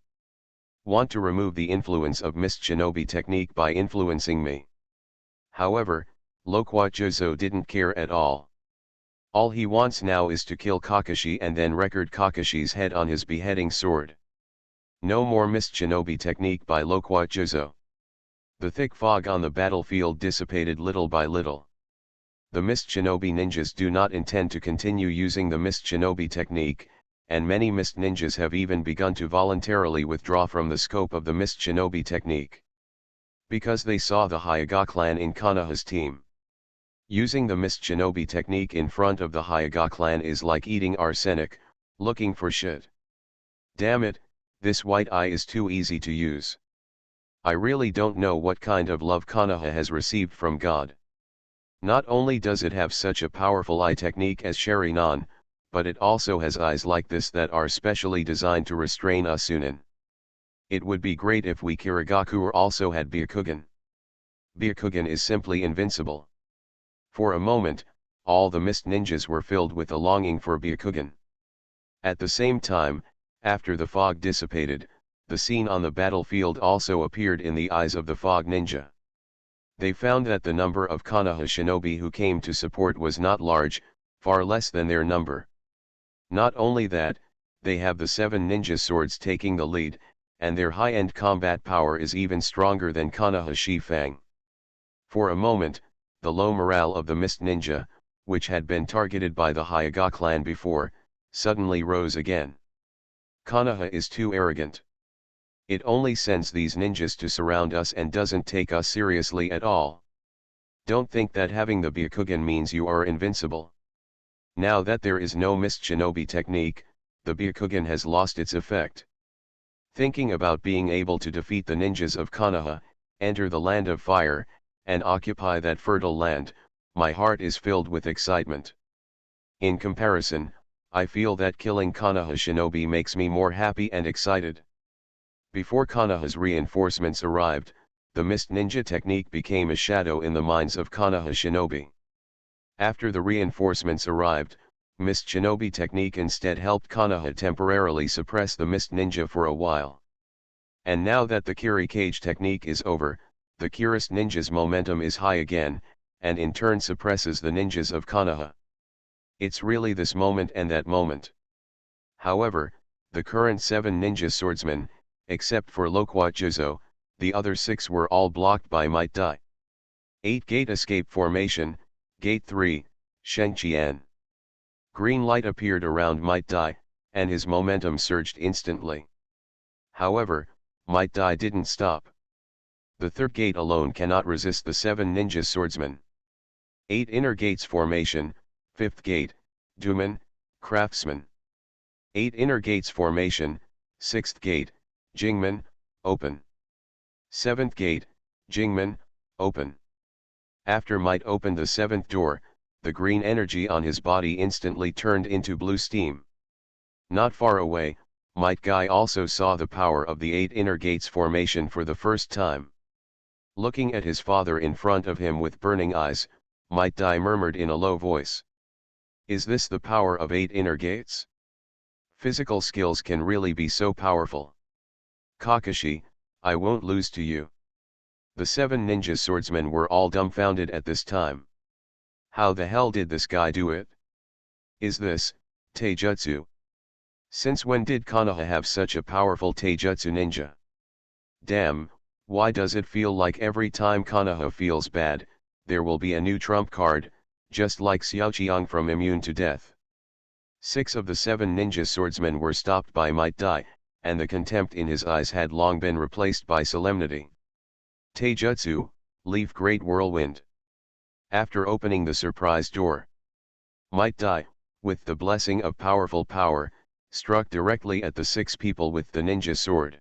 Want to remove the influence of Mist Shinobi technique by influencing me. However, Lokwa Jozo didn't care at all. All he wants now is to kill Kakashi and then record Kakashi's head on his beheading sword. No more Mist Shinobi technique by Lokwa Jozo. The thick fog on the battlefield dissipated little by little. The Mist Shinobi ninjas do not intend to continue using the Mist Shinobi technique, and many Mist ninjas have even begun to voluntarily withdraw from the scope of the Mist Shinobi technique. Because they saw the Hyuga clan in Konoha's team. Using the Mist Shinobi technique in front of the Hyuga clan is like eating arsenic, looking for shit. Damn it, this white eye is too easy to use. I really don't know what kind of love Konoha has received from God. Not only does it have such a powerful eye technique as Sharingan, but it also has eyes like this that are specially designed to restrain Asunin. It would be great if we Kirigaku also had Byakugan. Byakugan is simply invincible. For a moment, all the Mist ninjas were filled with a longing for Byakugan. At the same time, after the fog dissipated, the scene on the battlefield also appeared in the eyes of the fog ninja. They found that the number of Konoha shinobi who came to support was not large, far less than their number. Not only that, they have the 7 ninja swords taking the lead, and their high-end combat power is even stronger than Konoha Shifang. For a moment, the low morale of the Mist Ninja, which had been targeted by the Hyuga clan before, suddenly rose again. Konoha is too arrogant. It only sends these ninjas to surround us and doesn't take us seriously at all. Don't think that having the Byakugan means you are invincible. Now that there is no Mist Shinobi technique, the Byakugan has lost its effect. Thinking about being able to defeat the ninjas of Konoha, enter the land of fire, and occupy that fertile land, my heart is filled with excitement. In comparison, I feel that killing Konoha shinobi makes me more happy and excited. Before Konoha's reinforcements arrived, the Mist Ninja technique became a shadow in the minds of Konoha shinobi. After the reinforcements arrived, Mist Shinobi technique instead helped Konoha temporarily suppress the Mist Ninja for a while. And now that the Kiri Cage technique is over, the Kirist ninja's momentum is high again, and in turn suppresses the ninjas of Konoha. It's really this moment and that moment. However, the current 7 ninja swordsmen, except for Lokwa Juzo, the other 6 were all blocked by Might Dai. 8 Gate Escape Formation, Gate 3, Shenqian. Green light appeared around Might Dai, and his momentum surged instantly. However, Might Dai didn't stop. The third gate alone cannot resist the 7 ninja swordsmen. 8 Inner Gates Formation, 5th Gate, Duman, Craftsman. 8 Inner Gates Formation, 6th Gate, Jingman, Open. 7th Gate, Jingman, Open. After Might opened the 7th door, the green energy on his body instantly turned into blue steam. Not far away, Might Guy also saw the power of the 8 Inner Gates Formation for the first time. Looking at his father in front of him with burning eyes, Might Dai murmured in a low voice. Is this the power of 8 Inner Gates? Physical skills can really be so powerful. Kakashi, I won't lose to you. The 7 ninja swordsmen were all dumbfounded at this time. How the hell did this guy do it? Is this taijutsu? Since when did Konoha have such a powerful taijutsu ninja? Damn, why does it feel like every time Konoha feels bad, there will be a new trump card, just like Xiaoqiang from Immune to Death? 6 of the 7 ninja swordsmen were stopped by Might Dai, and the contempt in his eyes had long been replaced by solemnity. Taijutsu, Leaf Great Whirlwind. After opening the surprise door, Might Dai, with the blessing of powerful power, struck directly at the 6 people with the ninja sword.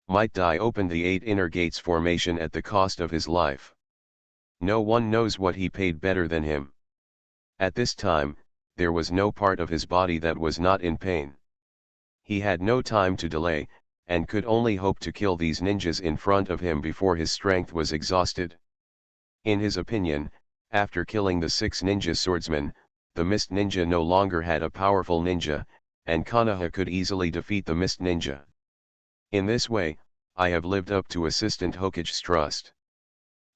Might Dai opened the 8 Inner Gates Formation at the cost of his life. No one knows what he paid better than him. At this time, there was no part of his body that was not in pain. He had no time to delay, and could only hope to kill these ninjas in front of him before his strength was exhausted. In his opinion, after killing the 6 ninja swordsmen, the Mist Ninja no longer had a powerful ninja, and Konoha could easily defeat the Mist Ninja. In this way, I have lived up to Assistant Hokage's trust.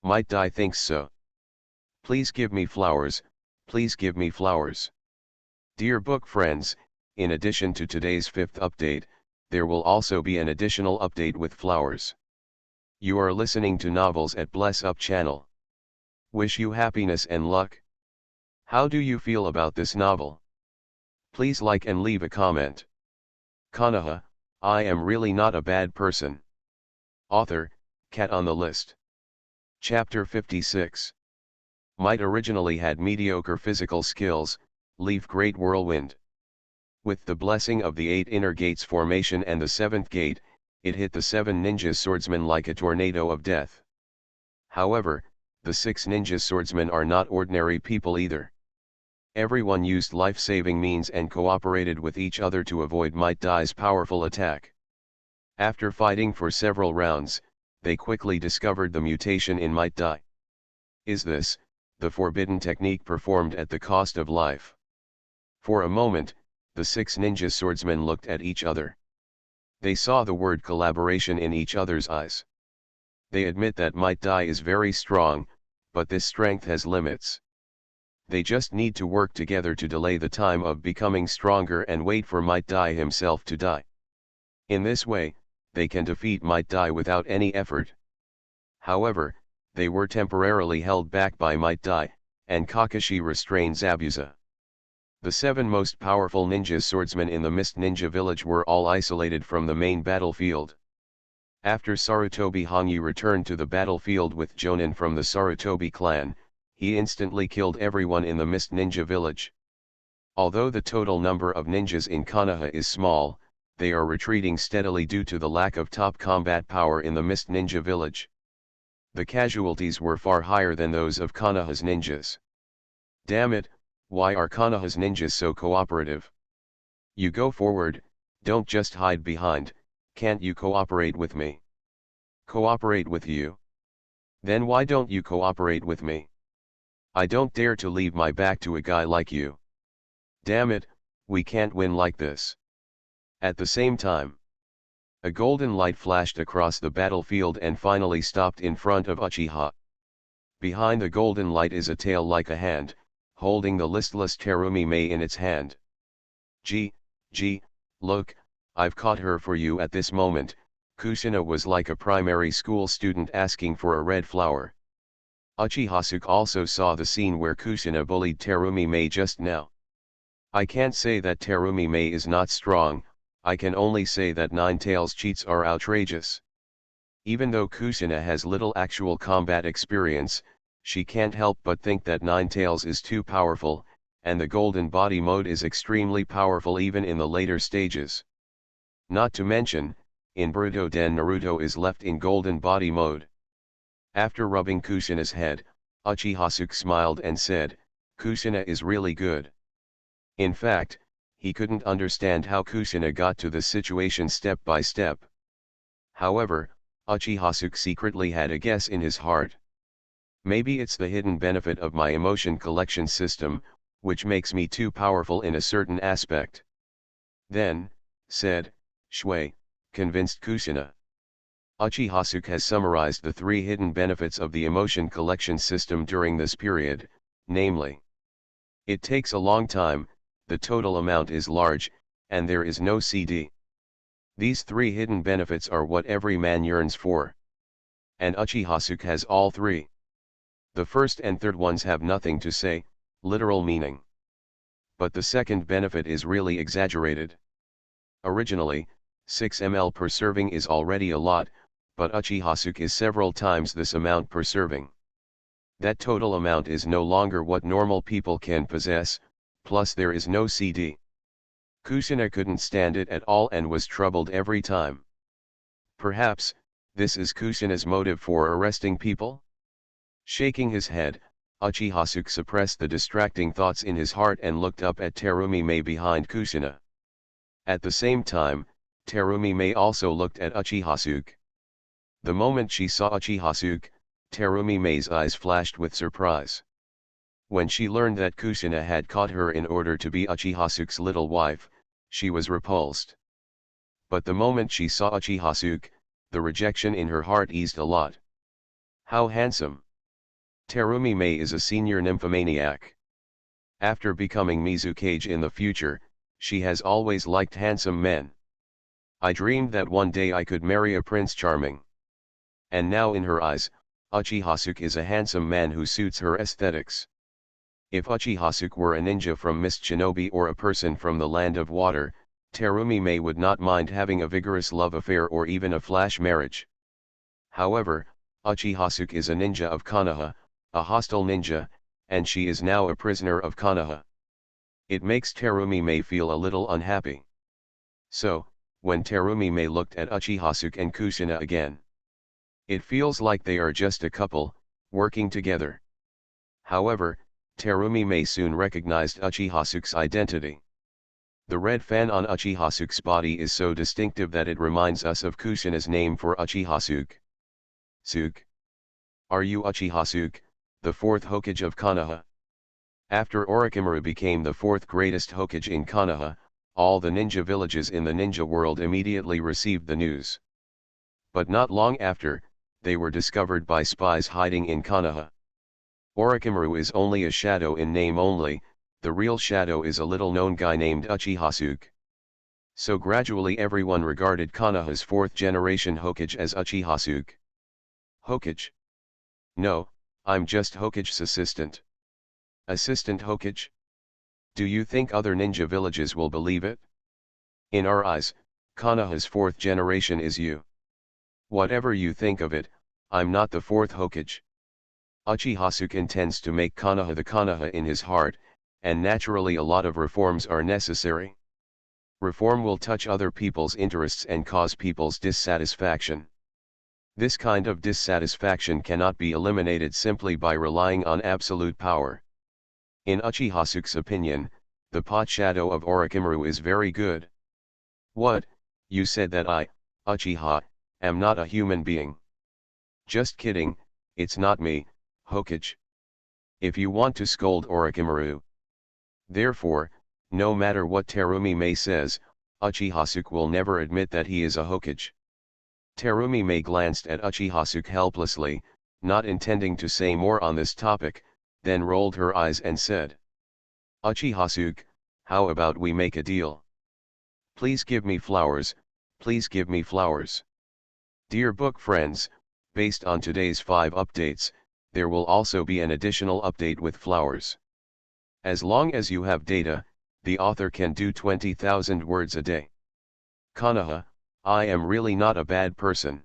Might Dai thinks so. Please give me flowers, please give me flowers. Dear book friends, in addition to today's 5th update, there will also be an additional update with flowers. You are listening to Novels at Bless Up channel. Wish you happiness and luck. How do you feel about this novel? Please like and leave a comment. Konoha, I am really not a bad person. Author, Cat on the List. Chapter 56. Might originally had mediocre physical skills, Leaf Great Whirlwind. With the blessing of the 8 Inner Gates Formation and the 7th Gate, it hit the 7 ninja swordsmen like a tornado of death. However, the 6 ninja swordsmen are not ordinary people either. Everyone used life-saving means and cooperated with each other to avoid Might Dai's powerful attack. After fighting for several rounds, they quickly discovered the mutation in Might Dai. Is this the forbidden technique performed at the cost of life? For a moment, the 6 ninja swordsmen looked at each other. They saw the word collaboration in each other's eyes. They admit that Might Dai is very strong, but this strength has limits. They just need to work together to delay the time of becoming stronger and wait for Might Dai himself to die. In this way, they can defeat Might Dai without any effort. However, they were temporarily held back by Might Dai, and Kakashi restrained Zabuza. The 7 most powerful ninja swordsmen in the Mist Ninja village were all isolated from the main battlefield. After Sarutobi Hongi returned to the battlefield with Jonin from the Sarutobi clan, he instantly killed everyone in the Mist Ninja village. Although the total number of ninjas in Konoha is small, they are retreating steadily due to the lack of top combat power in the Mist Ninja village. The casualties were far higher than those of Konoha's ninjas. Damn it, why are Konoha's ninjas so cooperative? You go forward, don't just hide behind, can't you cooperate with me? Cooperate with you? Then why don't you cooperate with me? I don't dare to leave my back to a guy like you. Damn it, we can't win like this. At the same time, a golden light flashed across the battlefield and finally stopped in front of Uchiha. Behind the golden light is a tail like a hand, holding the listless Terumi Mei in its hand. Gee, look, I've caught her for you. At this moment, Kushina was like a primary school student asking for a red flower. Uchiha also saw the scene where Kushina bullied Terumi Mei just now. I can't say that Terumi Mei is not strong, I can only say that Ninetales' cheats are outrageous. Even though Kushina has little actual combat experience, she can't help but think that Ninetales is too powerful, and the Golden Body mode is extremely powerful even in the later stages. Not to mention, in Boruto Den Naruto is left in Golden Body mode. After rubbing Kushina's head, Uchiha smiled and said, "Kushina is really good." In fact, he couldn't understand how Kushina got to the situation step by step. However, Uchiha secretly had a guess in his heart. Maybe it's the hidden benefit of my emotion collection system, which makes me too powerful in a certain aspect. Then, said Shui, convinced Kushina. Uchiha has summarized the 3 hidden benefits of the emotion collection system during this period, namely, it takes a long time, the total amount is large, and there is no CD. These 3 hidden benefits are what every man yearns for. And Uchiha has all 3. The first and third ones have nothing to say, literal meaning. But the second benefit is really exaggerated. Originally, 6 ml per serving is already a lot, but Uchiha is several times this amount per serving. That total amount is no longer what normal people can possess, plus there is no CD. Kushina couldn't stand it at all and was troubled every time. Perhaps, this is Kushina's motive for arresting people? Shaking his head, Uchiha suppressed the distracting thoughts in his heart and looked up at Terumi Mei behind Kushina. At the same time, Terumi Mei also looked at Uchiha. The moment she saw Uchiha, Terumi Mei's eyes flashed with surprise. When she learned that Kushina had caught her in order to be Uchiha little wife, she was repulsed. But the moment she saw Uchiha, the rejection in her heart eased a lot. How handsome! Terumi Mei is a senior nymphomaniac. After becoming Mizukage in the future, she has always liked handsome men. I dreamed that one day I could marry a Prince Charming. And now in her eyes, Uchiha is a handsome man who suits her aesthetics. If Uchiha were a ninja from Mist Shinobi or a person from the Land of Water, Terumi Mei would not mind having a vigorous love affair or even a flash marriage. However, Uchiha is a ninja of Konoha, a hostile ninja, and she is now a prisoner of Konoha. It makes Terumi Mei feel a little unhappy. So, when Terumi Mei looked at Uchiha and Kushina again, it feels like they are just a couple, working together. However, Terumi Mei soon recognized Uchiha identity. The red fan on Uchiha body is so distinctive that it reminds us of Kushina's name for Uchiha. Suk. Are you Uchiha, the 4th Hokage of Konoha? After Orochimaru became the 4th greatest Hokage in Konoha, all the ninja villages in the ninja world immediately received the news. But not long after, they were discovered by spies hiding in Konoha. Orochimaru is only a shadow in name only, the real shadow is a little-known guy named Uchiha. So gradually everyone regarded Konoha's 4th generation Hokage as Uchiha. Hokage? No, I'm just Hokage's assistant. Assistant Hokage? Do you think other ninja villages will believe it? In our eyes, Konoha's 4th generation is you. Whatever you think of it, I'm not the 4th Hokage. Uchiha intends to make Konoha the Konoha in his heart, and naturally a lot of reforms are necessary. Reform will touch other people's interests and cause people's dissatisfaction. This kind of dissatisfaction cannot be eliminated simply by relying on absolute power. In Uchiha opinion, the pot shadow of Orochimaru is very good. What, you said that I, Uchiha, am not a human being? Just kidding, it's not me, Hokage. If you want to scold Orochimaru. Therefore, No matter what Terumi Mei says, Uchihasuke will never admit that he is a Hokage. Terumi Mei glanced at Uchihasuke helplessly, not intending to say more on this topic, then rolled her eyes and said, "Uchihasuke, how about we make a deal? Please give me flowers, please give me flowers." Dear book friends, based on today's 5 updates, there will also be an additional update with flowers. As long as you have data, the author can do 20,000 words a day. Konoha, I am really not a bad person.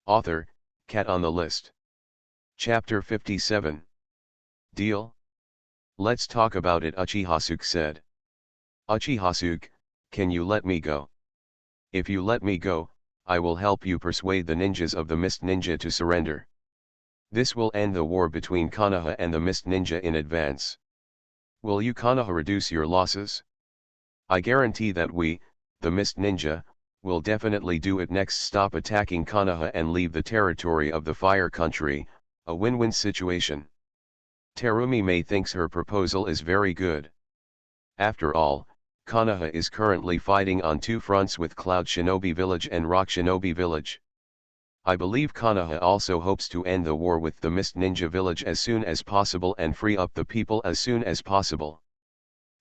Author, cat on the list. Chapter 57. Deal? Let's talk about it, Uchihasuke said. Uchihasuke, can you let me go? If you let me go, I will help you persuade the ninjas of the Mist Ninja to surrender. This will end the war between Konoha and the Mist Ninja in advance. Will you Konoha reduce your losses? I guarantee that we, the Mist Ninja, will definitely do it next. Stop attacking Konoha and leave the territory of the Fire Country, a win-win situation. Terumi Mei thinks her proposal is very good. After all, Konoha is currently fighting on 2 fronts with Cloud Shinobi Village and Rock Shinobi Village. I believe Konoha also hopes to end the war with the Mist Ninja Village as soon as possible and free up the people as soon as possible.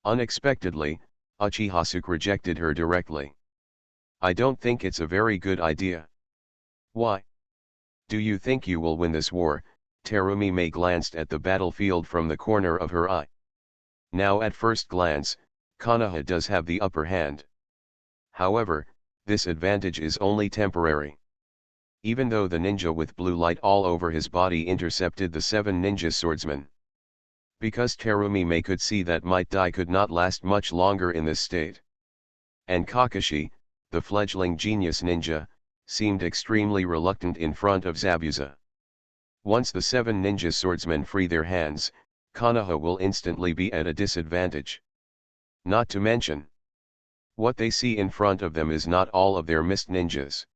Unexpectedly, Uchihasuke rejected her directly. I don't think it's a very good idea. Why? Do you think you will win this war? Terumi Mei glanced at the battlefield from the corner of her eye. Now at first glance, Konoha does have the upper hand. However, this advantage is only temporary. Even though the ninja with blue light all over his body intercepted the 7 ninja swordsmen. Because Terumi Mei could see that Might Dai could not last much longer in this state. And Kakashi, the fledgling genius ninja, seemed extremely reluctant in front of Zabuza. Once the 7 ninja swordsmen free their hands, Konoha will instantly be at a disadvantage. Not to mention, what they see in front of them is not all of their Mist Ninjas.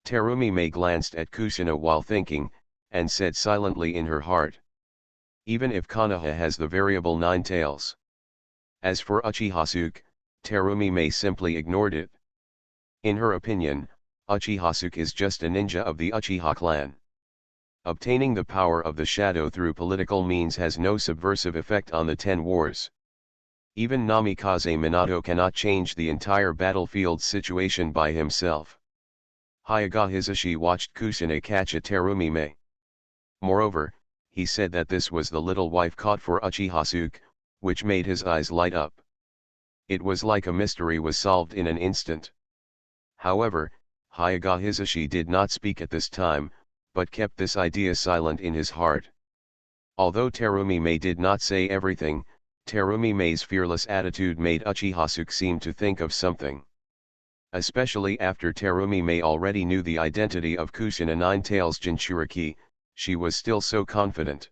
Terumi Mei glanced at Kushina while thinking, and said silently in her heart. Even if Konoha has the variable 9 tails. As for Uchihasuke, Terumi Mei simply ignored it. In her opinion, Uchihasuke is just a ninja of the Uchiha clan. Obtaining the power of the shadow through political means has no subversive effect on the 10 wars. Even Namikaze Minato cannot change the entire battlefield situation by himself. Hyuga Hisashi watched Kushina catch at Terumi Mei. Moreover, he said that this was the little wife caught for Uchihasuke, which made his eyes light up. It was like a mystery was solved in an instant. However, Hyuga Hisashi did not speak at this time, but kept this idea silent in his heart. Although Terumi Mei did not say everything, Terumi Mei's fearless attitude made Uchihasuke seem to think of something. Especially after Terumi Mei already knew the identity of Kushina Nine Tails Jinchuriki, she was still so confident.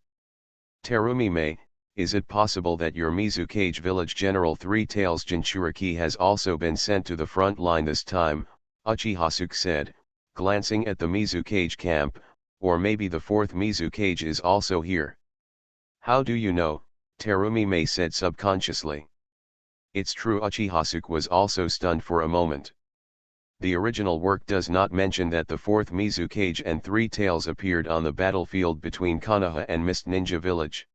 Terumi Mei, is it possible that your Mizukage village general 3 Tails Jinchuriki has also been sent to the front line this time? Uchihasuke said, glancing at the Mizukage camp, or maybe the 4th Mizukage is also here. How do you know? Terumi Mei said subconsciously. It's true. Uchihasuke was also stunned for a moment. The original work does not mention that the 4th Mizukage and 3 Tails appeared on the battlefield between Konoha and Mist Ninja Village.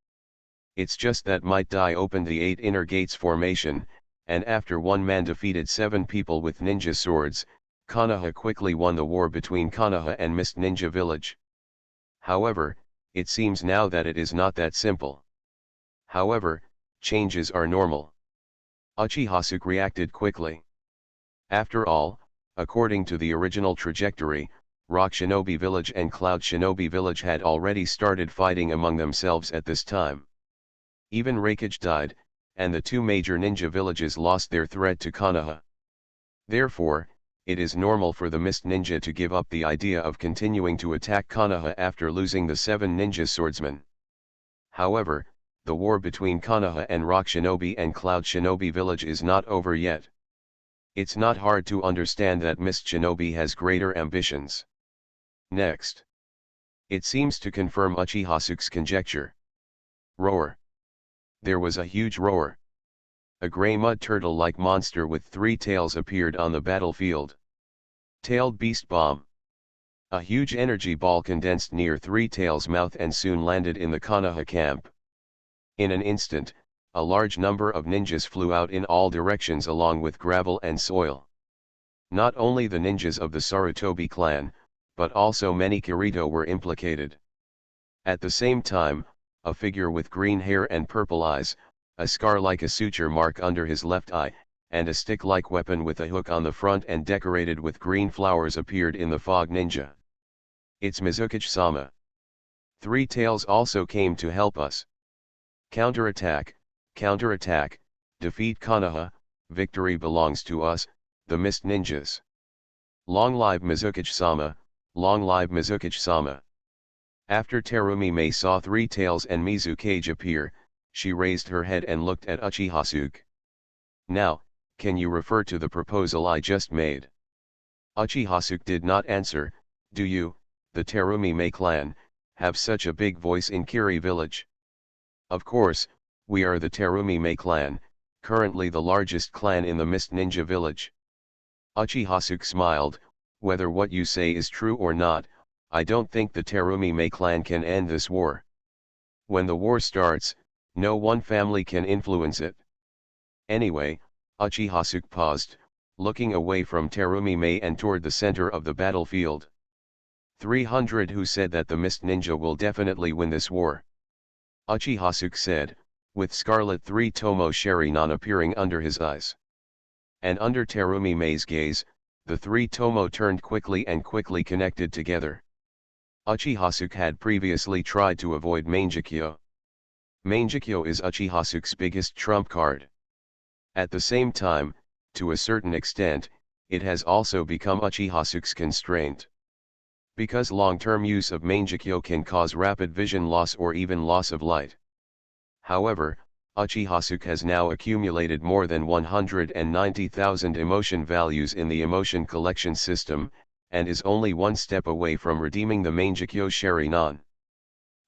It's just that Might Dai opened the 8 inner gates formation, and after one man defeated 7 people with ninja swords, Konoha quickly won the war between Konoha and Mist Ninja Village. However, it seems now that it is not that simple. However, changes are normal. Uchihasuke reacted quickly. After all, according to the original trajectory, Rock Shinobi Village and Cloud Shinobi Village had already started fighting among themselves at this time. Even Raikage died, and the 2 major ninja villages lost their threat to Konoha. Therefore, it is normal for the Mist Ninja to give up the idea of continuing to attack Konoha after losing the 7 ninja swordsmen. However, the war between Konoha and Rock Shinobi and Cloud Shinobi Village is not over yet. It's not hard to understand that Mist Shinobi has greater ambitions. Next. It seems to confirm Uchihasuke's conjecture. Roar. There was a huge roar. A gray mud turtle-like monster with 3 tails appeared on the battlefield. Tailed Beast Bomb. A huge energy ball condensed near 3 Tails' mouth and soon landed in the Konoha camp. In an instant, a large number of ninjas flew out in all directions along with gravel and soil. Not only the ninjas of the Sarutobi clan, but also many Kirito were implicated. At the same time, a figure with green hair and purple eyes, a scar like a suture mark under his left eye, and a stick-like weapon with a hook on the front and decorated with green flowers appeared in the fog ninja. It's Mizukichi-sama. 3 Tails also came to help us. Counterattack, counterattack, defeat Konoha, victory belongs to us, the Mist Ninjas. Long live Mizukichi-sama, long live Mizukichi-sama. After Terumi Mei saw 3 Tails and Mizukage appear, she raised her head and looked at Uchihasuke. Now, can you refer to the proposal I just made? Uchihasuke did not answer. Do you, the Terumi Mei clan, have such a big voice in Kiri village? Of course, we are the Terumi Mei clan, currently the largest clan in the Mist Ninja village. Uchihasuke smiled. Whether what you say is true or not, I don't think the Terumi Mei clan can end this war. When the war starts, no one family can influence it. Anyway, Uchihasuke paused, looking away from Terumi Mei and toward the center of the battlefield. 300 who said that the Mist Ninja will definitely win this war. Uchihasuke said, with scarlet 3 Tomo Sharinon appearing under his eyes. And under Terumi Mei's gaze, the 3 Tomo turned quickly and quickly connected together. Uchihasuke had previously tried to avoid Mangekyo. Mangekyo is Uchihasuke's biggest trump card. At the same time, to a certain extent, it has also become Uchihasuke's constraint. Because long-term use of Mangekyo can cause rapid vision loss or even loss of light. However, Uchihasuke has now accumulated more than 190,000 emotion values in the emotion collection system, and is only one step away from redeeming the Mangekyo Sharinon.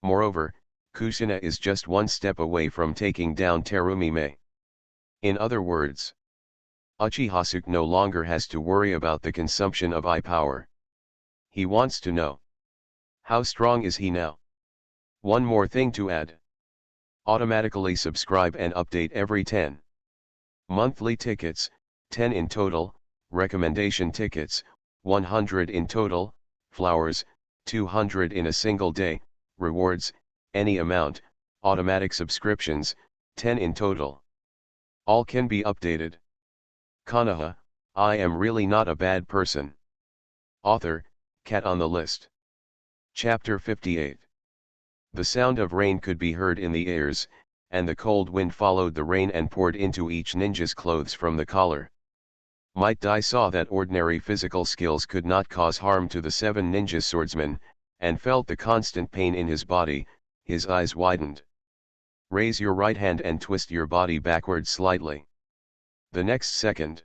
Moreover, Kushina is just one step away from taking down Terumi Mei. In other words, Uchihasuke no longer has to worry about the consumption of eye power. He wants to know, how strong is he now? One more thing to add. Automatically subscribe and update every 10 monthly tickets, 10 in total, recommendation tickets, 100 in total, flowers, 200 in a single day, rewards, any amount, automatic subscriptions, 10 in total. All can be updated. Konoha, I am really not a bad person. Author, Cat on the List. Chapter 58. The sound of rain could be heard in the airs, and the cold wind followed the rain and poured into each ninja's clothes from the collar. Might Dai saw that ordinary physical skills could not cause harm to the 7 ninja swordsmen, and felt the constant pain in his body. His eyes widened. Raise your right hand and twist your body backward slightly. The next second,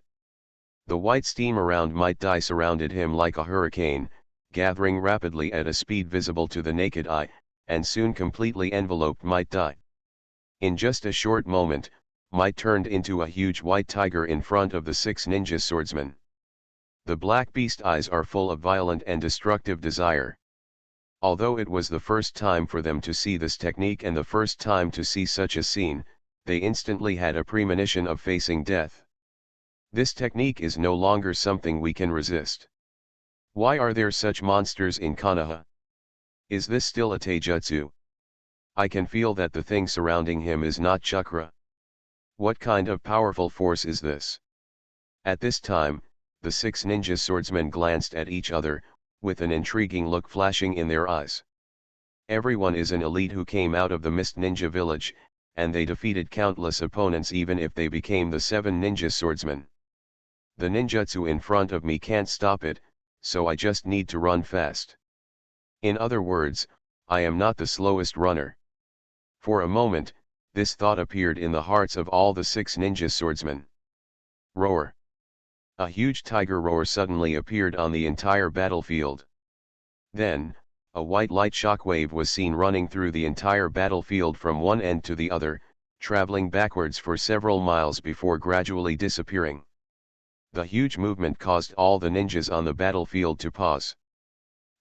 the white steam around Might Dai surrounded him like a hurricane, gathering rapidly at a speed visible to the naked eye, and soon completely enveloped Might Dai. In just a short moment, Might turned into a huge white tiger in front of the 6 ninja swordsmen. The black beast eyes are full of violent and destructive desire. Although it was the first time for them to see this technique and the first time to see such a scene, they instantly had a premonition of facing death. This technique is no longer something we can resist. Why are there such monsters in Konoha? Is this still a taijutsu? I can feel that the thing surrounding him is not chakra. What kind of powerful force is this? At this time, the 6 ninja swordsmen glanced at each other, with an intriguing look flashing in their eyes. Everyone is an elite who came out of the Mist Ninja village, and they defeated countless opponents even if they became the 7 ninja swordsmen. The ninjutsu in front of me can't stop it, so I just need to run fast. In other words, I am not the slowest runner. For a moment, this thought appeared in the hearts of all the 6 ninja swordsmen. Roar! A huge tiger roar suddenly appeared on the entire battlefield. Then, a white light shockwave was seen running through the entire battlefield from one end to the other, traveling backwards for several miles before gradually disappearing. The huge movement caused all the ninjas on the battlefield to pause.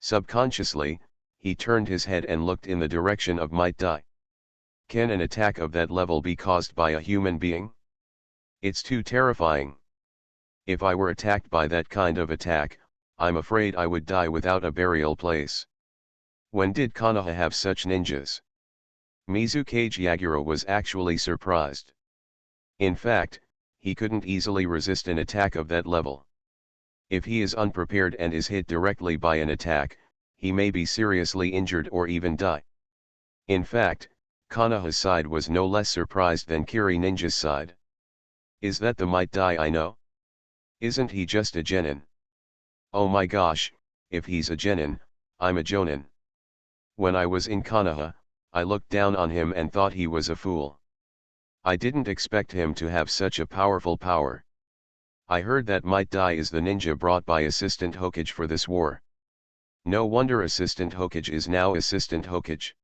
Subconsciously, he turned his head and looked in the direction of Might Dai. Can an attack of that level be caused by a human being? It's too terrifying. If I were attacked by that kind of attack, I'm afraid I would die without a burial place. When did Konoha have such ninjas? Mizukage Yagura was actually surprised. In fact, he couldn't easily resist an attack of that level. If he is unprepared and is hit directly by an attack, he may be seriously injured or even die. In fact, Konoha's side was no less surprised than Kiri Ninja's side. Is that the Might Dai I know? Isn't he just a genin? Oh my gosh, if he's a genin, I'm a jonin. When I was in Konoha, I looked down on him and thought he was a fool. I didn't expect him to have such a powerful power. I heard that Might Dai is the ninja brought by Assistant Hokage for this war. No wonder Assistant Hokage is now Assistant Hokage.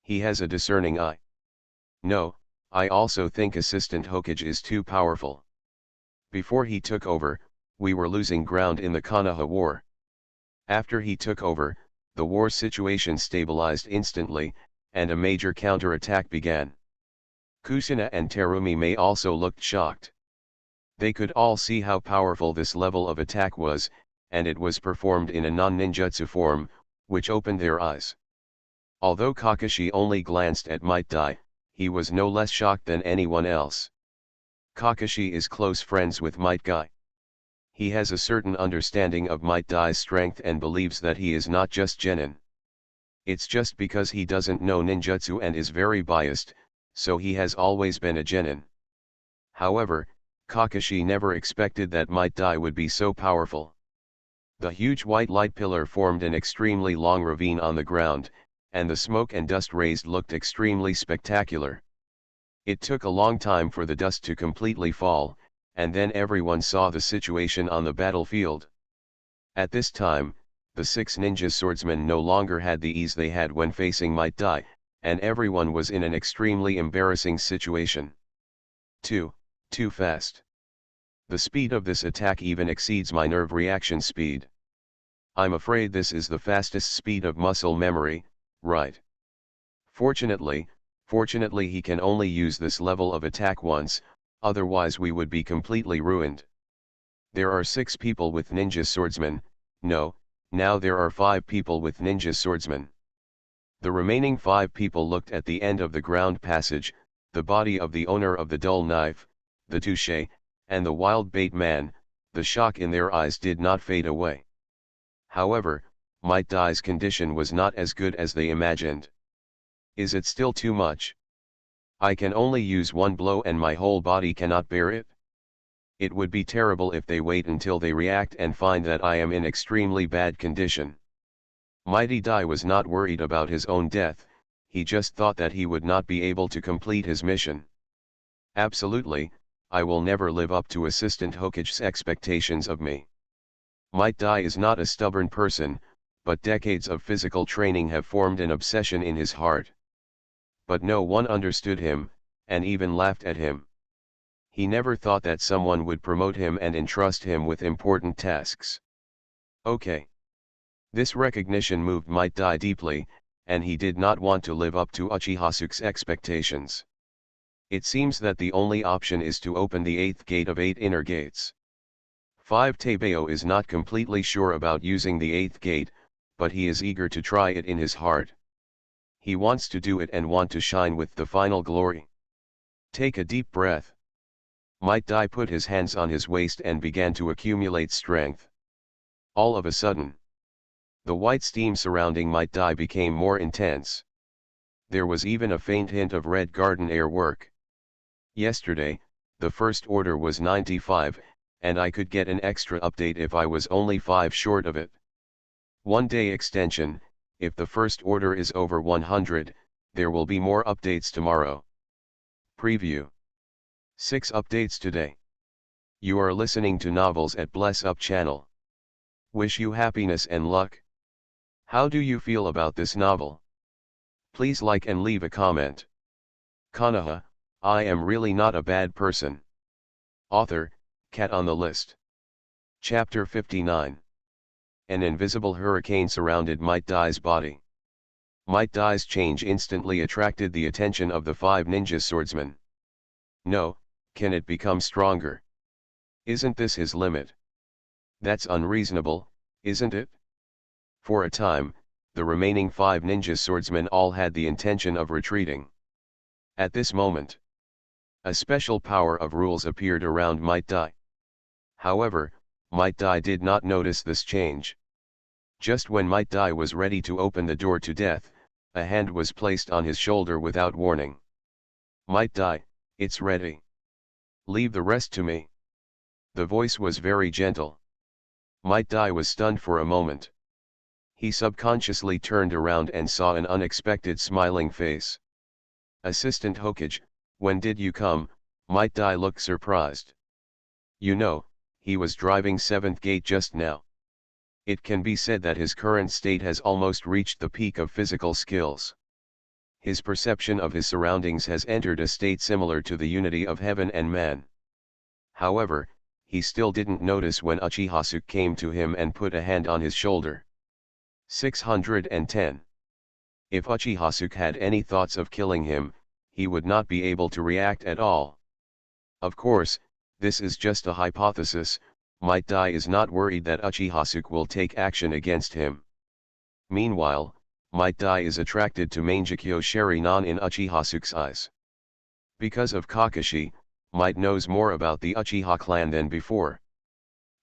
He has a discerning eye. No, I also think Assistant Hokage is too powerful. Before he took over, we were losing ground in the Konoha war. After he took over, the war situation stabilized instantly, and a major counterattack began. Kusina and Terumi may also looked shocked. They could all see how powerful this level of attack was, and it was performed in a non-ninjutsu form, which opened their eyes. Although Kakashi only glanced at Might Dai, he was no less shocked than anyone else. Kakashi is close friends with Might Dai. He has a certain understanding of Might Dai's strength and believes that he is not just genin. It's just because he doesn't know ninjutsu and is very biased, so he has always been a genin. However, Kakashi never expected that Might Dai would be so powerful. The huge white light pillar formed an extremely long ravine on the ground, and the smoke and dust raised looked extremely spectacular. It took a long time for the dust to completely fall, and then everyone saw the situation on the battlefield. At this time, the 6 ninja swordsmen no longer had the ease they had when facing Might Dai, and everyone was in an extremely embarrassing situation. Too fast. The speed of this attack even exceeds my nerve reaction speed. I'm afraid this is the fastest speed of muscle memory, right? Fortunately he can only use this level of attack once, otherwise we would be completely ruined. There are 6 people with ninja swordsmen, no, now there are 5 people with ninja swordsmen. The remaining 5 people looked at the end of the ground passage, the body of the owner of the dull knife, the touche, and the wild bait man. The shock in their eyes did not fade away. However, Might Dai's condition was not as good as they imagined. Is it still too much? I can only use one blow and my whole body cannot bear it. It would be terrible if they wait until they react and find that I am in extremely bad condition. Mighty Dai was not worried about his own death, he just thought that he would not be able to complete his mission. Absolutely, I will never live up to Assistant Hokage's expectations of me. Might Dai is not a stubborn person, but decades of physical training have formed an obsession in his heart. But no one understood him, and even laughed at him. He never thought that someone would promote him and entrust him with important tasks. Okay. This recognition moved Might Dai deeply, and he did not want to live up to Uchihasuke's expectations. It seems that the only option is to open the 8th gate of 8 inner gates. 5 Tebeo is not completely sure about using the 8th gate, but he is eager to try it in his heart. He wants to do it and want to shine with the final glory. Take a deep breath. Might Dai put his hands on his waist and began to accumulate strength. All of a sudden, the white steam surrounding Might Dai became more intense. There was even a faint hint of red garden air work. Yesterday, the first order was 95, and I could get an extra update if I was only 5 short of it. 1 day extension, if the first order is over 100, there will be more updates tomorrow. Preview. 6 updates today. You are listening to Novels at Bless Up channel. Wish you happiness and luck. How do you feel about this novel? Please like and leave a comment. Konoha, I am really not a bad person. Author, Cat on the List. Chapter 59. An invisible hurricane surrounded Might Dai's body. Might Dai's change instantly attracted the attention of the 5 ninja swordsmen. No, can it become stronger? Isn't this his limit? That's unreasonable, isn't it? For a time, the remaining 5 ninja swordsmen all had the intention of retreating. At this moment, a special power of rules appeared around Might Dai. However, Might Dai did not notice this change. Just when Might Dai was ready to open the door to death, a hand was placed on his shoulder without warning. Might Dai, it's ready. Leave the rest to me. The voice was very gentle. Might Dai was stunned for a moment. He subconsciously turned around and saw an unexpected smiling face. Assistant Hokage, when did you come? Might Dai looked surprised. You know, he was driving 7th gate just now. It can be said that his current state has almost reached the peak of physical skills. His perception of his surroundings has entered a state similar to the unity of heaven and man. However, he still didn't notice when Uchiha came to him and put a hand on his shoulder. 610. If Uchiha had any thoughts of killing him, he would not be able to react at all. Of course, this is just a hypothesis. Might Dai is not worried that Uchiha will take action against him. Meanwhile, Might Dai is attracted to Mangekyo Sharinan in Uchiha's eyes. Because of Kakashi, Might knows more about the Uchiha clan than before.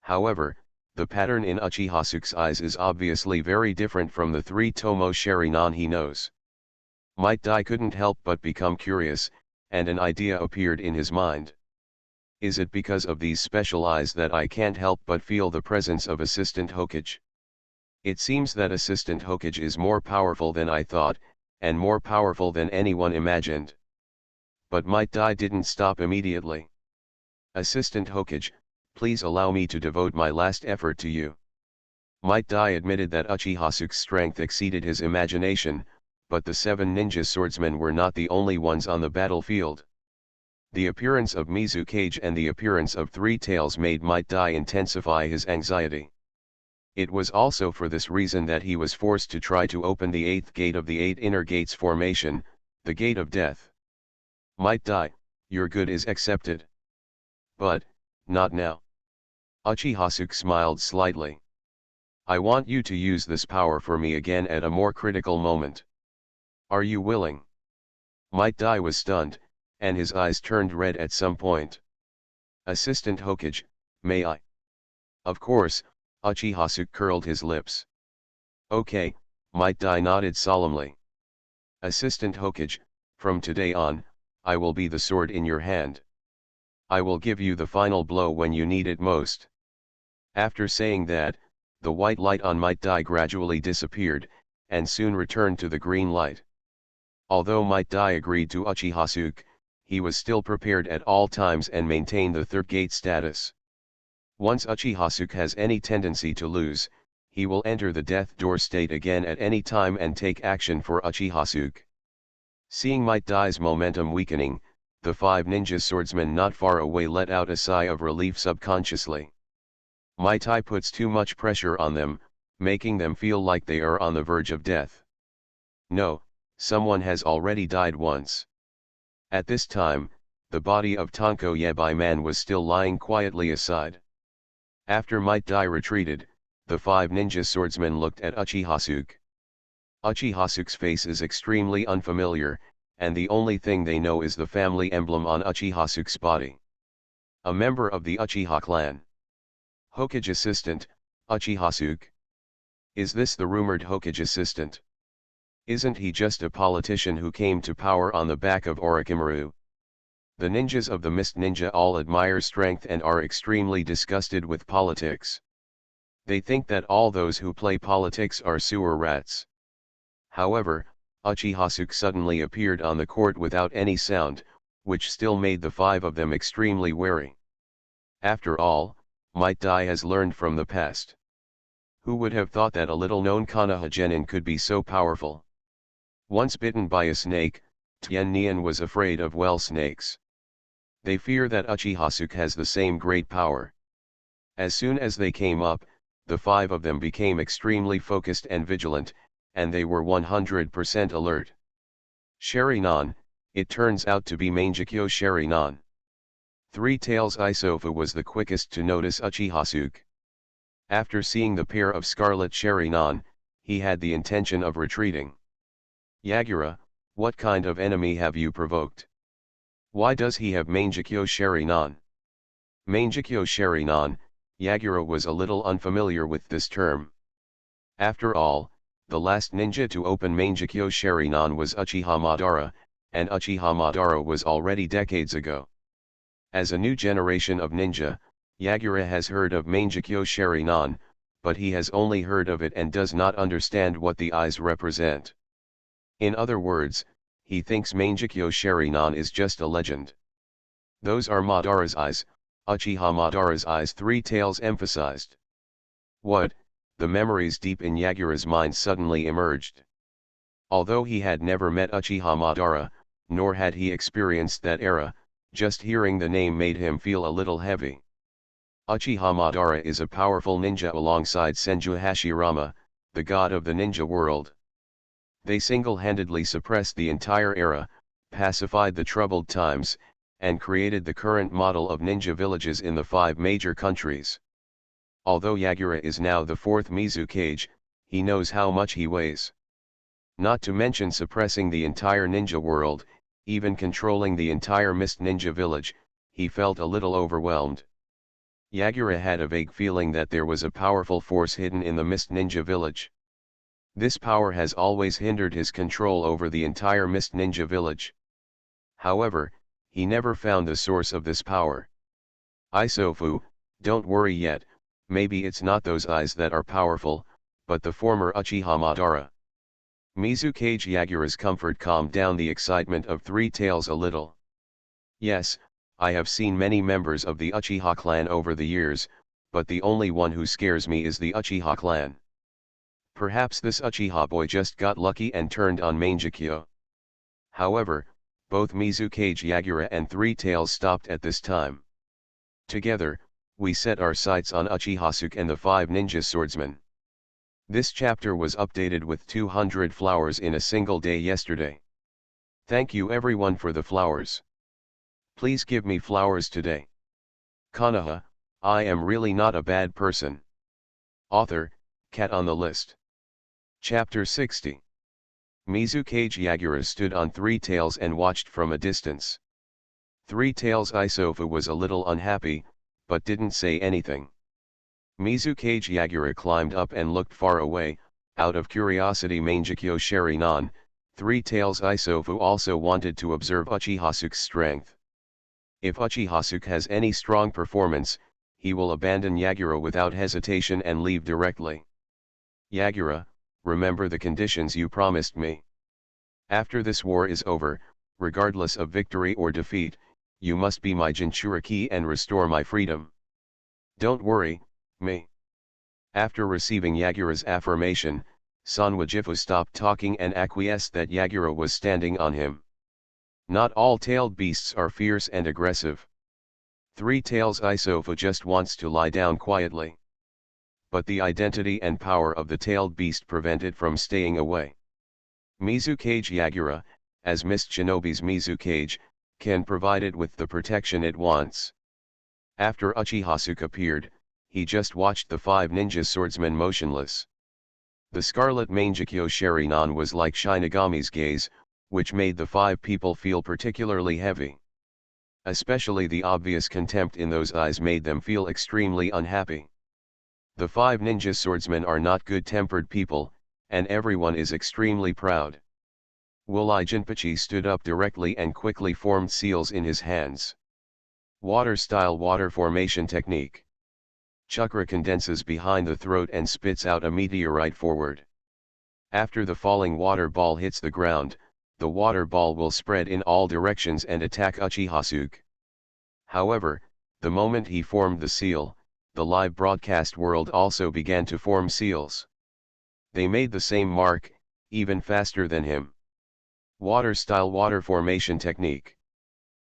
However, the pattern in Uchiha's eyes is obviously very different from the 3 Tomo Sharinan he knows. Might Dai couldn't help but become curious, and an idea appeared in his mind. Is it because of these special eyes that I can't help but feel the presence of Assistant Hokage? It seems that Assistant Hokage is more powerful than I thought, and more powerful than anyone imagined. But Might Dai didn't stop immediately. Assistant Hokage, please allow me to devote my last effort to you. Might Dai admitted that Uchiha's strength exceeded his imagination, but the 7 ninja swordsmen were not the only ones on the battlefield. The appearance of Mizukage and the appearance of 3 Tails made Might Dai intensify his anxiety. It was also for this reason that he was forced to try to open the 8th gate of the 8 inner gates formation, the gate of death. Might Dai, your good is accepted. But, not now. Uchiha smiled slightly. I want you to use this power for me again at a more critical moment. Are you willing? Might Dai was stunned, and his eyes turned red at some point. Assistant Hokage, may I? Of course, Uchiha curled his lips. Okay, Might Dai nodded solemnly. Assistant Hokage, from today on, I will be the sword in your hand. I will give you the final blow when you need it most. After saying that, the white light on Might Dai gradually disappeared, and soon returned to the green light. Although Might Dai agreed to Uchiha, he was still prepared at all times and maintained the 3rd gate status. Once Uchiha has any tendency to lose, he will enter the death door state again at any time and take action for Uchiha. Seeing Might Dai's momentum weakening, the 5 ninja swordsmen not far away let out a sigh of relief subconsciously. Might Dai puts too much pressure on them, making them feel like they are on the verge of death. No, someone has already died once. At this time, the body of Tonko Yabai Man was still lying quietly aside. After Might Dai retreated, the 5 ninja swordsmen looked at Uchiha. Uchiha's face is extremely unfamiliar, and the only thing they know is the family emblem on Uchiha's body. A member of the Uchiha clan. Hokage assistant, Uchiha. Is this the rumored Hokage assistant? Isn't he just a politician who came to power on the back of Orochimaru? The ninjas of the Mist Ninja all admire strength and are extremely disgusted with politics. They think that all those who play politics are sewer rats. However, Uchiha suddenly appeared on the court without any sound, which still made the 5 of them extremely wary. After all, Might Dai has learned from the past. Who would have thought that a little-known Konoha genin could be so powerful? Once bitten by a snake, Tien Nian was afraid of well snakes. They fear that Uchiha has the same great power. As soon as they came up, the five of them became extremely focused and vigilant, and they were 100% alert. Sharinan, it turns out to be Mangekyo Sharinan. Three Tails Isofu was the quickest to notice Uchiha. After seeing the pair of scarlet Sharinan, he had the intention of retreating. Yagura, what kind of enemy have you provoked? Why does he have Mangekyo Sharinan? Mangekyo Sharinan, Yagura was a little unfamiliar with this term. After all, the last ninja to open Mangekyo Sharinan was Uchiha Madara, and Uchiha Madara was already decades ago. As a new generation of ninja, Yagura has heard of Mangekyo Sharinan, but he has only heard of it and does not understand what the eyes represent. In other words, he thinks Mangekyo Sharinan is just a legend. Those are Madara's eyes, Uchiha Madara's eyes, Three Tails emphasized. What? The memories deep in Yagura's mind suddenly emerged. Although he had never met Uchiha Madara, nor had he experienced that era, just hearing the name made him feel a little heavy. Uchiha Madara is a powerful ninja alongside Senju Hashirama, the god of the ninja world. They single-handedly suppressed the entire era, pacified the troubled times, and created the current model of ninja villages in the 5 major countries. Although Yagura is now the 4th Mizukage, he knows how much he weighs. Not to mention suppressing the entire ninja world, even controlling the entire Mist Ninja village, he felt a little overwhelmed. Yagura had a vague feeling that there was a powerful force hidden in the Mist Ninja village. This power has always hindered his control over the entire Mist Ninja village. However, he never found the source of this power. Isofu, don't worry yet, maybe it's not those eyes that are powerful, but the former Uchiha Madara. Mizukage Yagura's comfort calmed down the excitement of Three Tails a little. Yes, I have seen many members of the Uchiha clan over the years, but the only one who scares me is the Uchiha clan. Perhaps this Uchiha boy just got lucky and turned on Mangekyo. However, both Mizukage Yagura and Three Tails stopped at this time. Together, we set our sights on Uchiha and the 5 ninja swordsmen. This chapter was updated with 200 flowers in a single day yesterday. Thank you everyone for the flowers. Please give me flowers today. Konoha, I am really not a bad person. Author, Cat on the List. Chapter 60. Mizukage Yagura stood on Three Tails and watched from a distance. Three Tails Isofu was a little unhappy, but didn't say anything. Mizukage Yagura climbed up and looked far away. Out of curiosity Mangekyo Sharinan, Three Tails Isofu also wanted to observe Uchiha-suke's strength. If Uchiha-suke has any strong performance, he will abandon Yagura without hesitation and leave directly. Yagura, remember the conditions you promised me. After this war is over, regardless of victory or defeat, you must be my Jinchuriki and restore my freedom. Don't worry, me. After receiving Yagura's affirmation, Sanwajifu stopped talking and acquiesced that Yagura was standing on him. Not all tailed beasts are fierce and aggressive. Three Tails Isofu just wants to lie down quietly. But the identity and power of the tailed beast prevent it from staying away. Mizukage Yagura, as Mist Shinobi's Mizukage, can provide it with the protection it wants. After Uchiha appeared, he just watched the 5 ninja swordsmen motionless. The scarlet Mangekyo Sharinan was like Shinigami's gaze, which made the 5 people feel particularly heavy. Especially the obvious contempt in those eyes made them feel extremely unhappy. The 5 ninja swordsmen are not good-tempered people, and everyone is extremely proud. Wulai Jinpachi stood up directly and quickly formed seals in his hands. Water-style water formation technique. Chakra condenses behind the throat and spits out a meteorite forward. After the falling water ball hits the ground, the water ball will spread in all directions and attack Uchiha. However, the moment he formed the seal, the live broadcast world also began to form seals. They made the same mark, even faster than him. Water style water formation technique.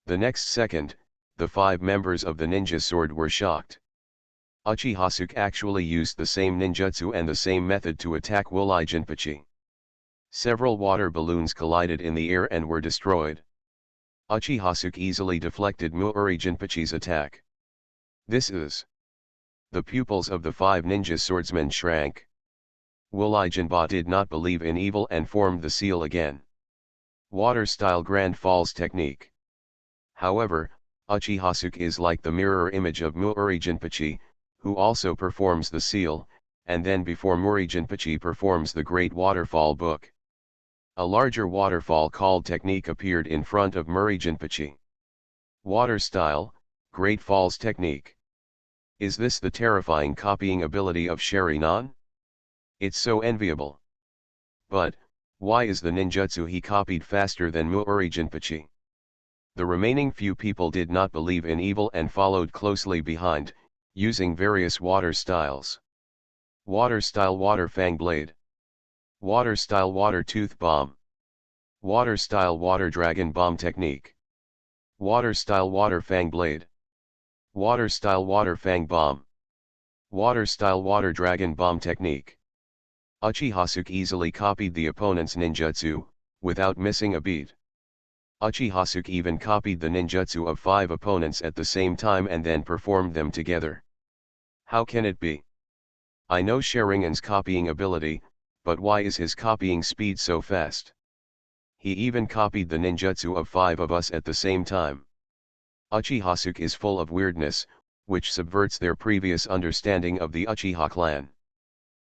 The next second, the 5 members of the ninja sword were shocked. Uchiha actually used the same ninjutsu and the same method to attack Wulai Jinpachi. Several water balloons collided in the air and were destroyed. Uchiha easily deflected Muuri Jinpachi's attack. This is. The pupils of the 5 ninja swordsmen shrank. Wulai Jinpa did not believe in evil and formed the seal again. Water style Grand Falls technique. However, Uchiha is like the mirror image of Muuri Jinpachi, who also performs the seal, and then before Muuri Jinpachi performs the Great Waterfall book. A larger waterfall called technique appeared in front of Muuri Jinpachi. Water style, Great Falls technique. Is this the terrifying copying ability of Sharingan? It's so enviable. But, why is the ninjutsu he copied faster than Muuri Jinpachi? The remaining few people did not believe in evil and followed closely behind, using various water styles. Water style Water Fang Blade. Water style Water Tooth Bomb. Water style Water Dragon Bomb Technique. Water style Water Fang Blade. Water style Water Fang Bomb. Water style Water Dragon Bomb Technique. Uchiha easily copied the opponent's ninjutsu, without missing a beat. Uchiha even copied the ninjutsu of 5 opponents at the same time and then performed them together. How can it be? I know Sharingan's copying ability, but why is his copying speed so fast? He even copied the ninjutsu of 5 of us at the same time. Uchiha is full of weirdness, which subverts their previous understanding of the Uchiha clan.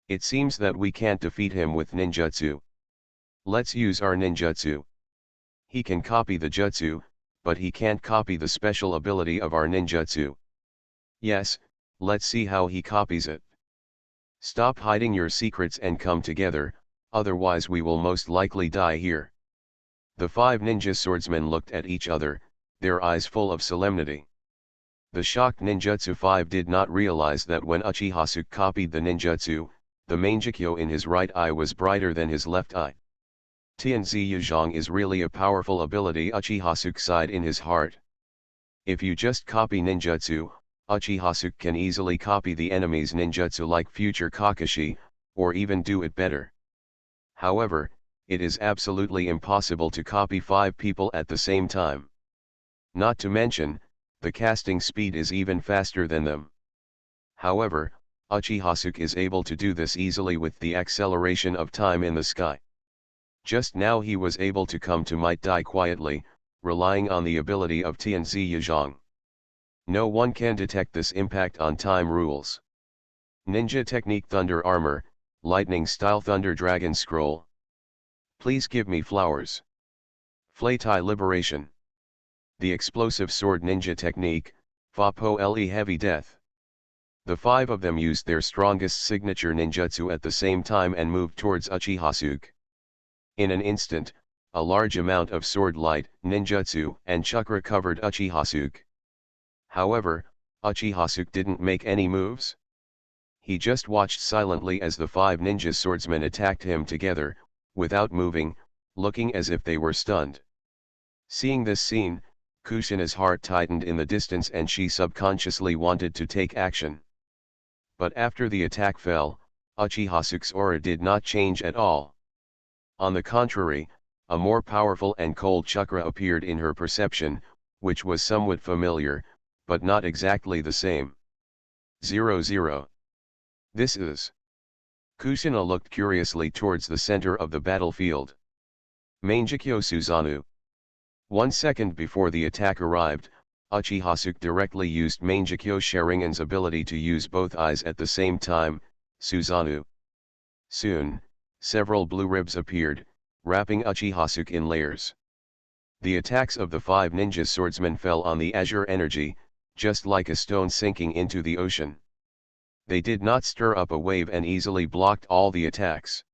It seems that we can't defeat him with ninjutsu. Let's use our ninjutsu. He can copy the jutsu, but he can't copy the special ability of our ninjutsu. Yes, let's see how he copies it. Stop hiding your secrets and come together, otherwise we will most likely die here. The 5 ninja swordsmen looked at each other, their eyes full of solemnity. The shocked ninjutsu 5 did not realize that when Uchiha copied the ninjutsu, the Mangekyo in his right eye was brighter than his left eye. Tianzi Yuzhong is really a powerful ability, Uchiha sighed in his heart. If you just copy ninjutsu, Uchiha can easily copy the enemy's ninjutsu like future Kakashi, or even do it better. However, it is absolutely impossible to copy 5 people at the same time. Not to mention, the casting speed is even faster than them. However, Uchiha is able to do this easily with the acceleration of time in the sky. Just now he was able to come to Might Dai quietly, relying on the ability of Tianzi Yuzhong. No one can detect this impact on time rules. Ninja Technique Thunder Armor, Lightning Style Thunder Dragon Scroll. Please give me flowers. Fleitai Liberation. The Explosive Sword Ninja Technique, Fa Po Le Heavy Death. The 5 of them used their strongest signature ninjutsu at the same time and moved towards Uchiha. In an instant, a large amount of sword light, ninjutsu, and chakra covered Uchiha. However, Uchiha didn't make any moves. He just watched silently as the 5 ninja swordsmen attacked him together, without moving, looking as if they were stunned. Seeing this scene, Kushina's heart tightened in the distance and she subconsciously wanted to take action. But after the attack fell, Uchiha aura did not change at all. On the contrary, a more powerful and cold chakra appeared in her perception, which was somewhat familiar, but not exactly the same. 00. This is. Kushina looked curiously towards the center of the battlefield. Mangekyo Susanoo. 1 second before the attack arrived, Uchiha directly used Mangekyo Sharingan's ability to use both eyes at the same time, Susanoo. Soon, several blue ribs appeared, wrapping Uchiha in layers. The attacks of the 5 ninja swordsmen fell on the azure energy, just like a stone sinking into the ocean. They did not stir up a wave and easily blocked all the attacks.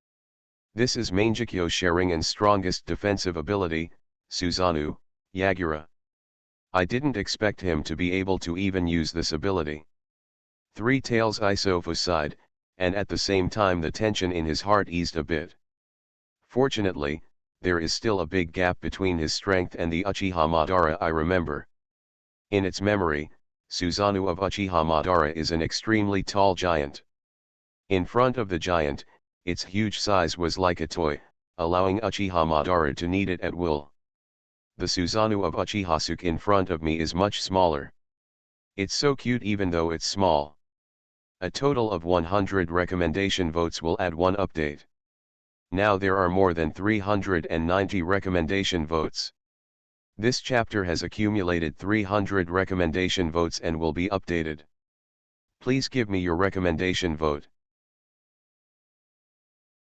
This is Mangekyo Sharingan's strongest defensive ability, Susanoo, Yagura. I didn't expect him to be able to even use this ability. 3 Tails Isofa sighed, and at the same time the tension in his heart eased a bit. Fortunately, there is still a big gap between his strength and the Uchiha Madara I remember. In its memory, Susanoo of Uchiha Madara is an extremely tall giant. In front of the giant, its huge size was like a toy, allowing Uchiha Madara to knead it at will. The Susanoo of Uchiha Sasuke in front of me is much smaller. It's so cute even though it's small. A total of 100 recommendation votes will add one update. Now there are more than 390 recommendation votes. This chapter has accumulated 300 recommendation votes and will be updated. Please give me your recommendation vote.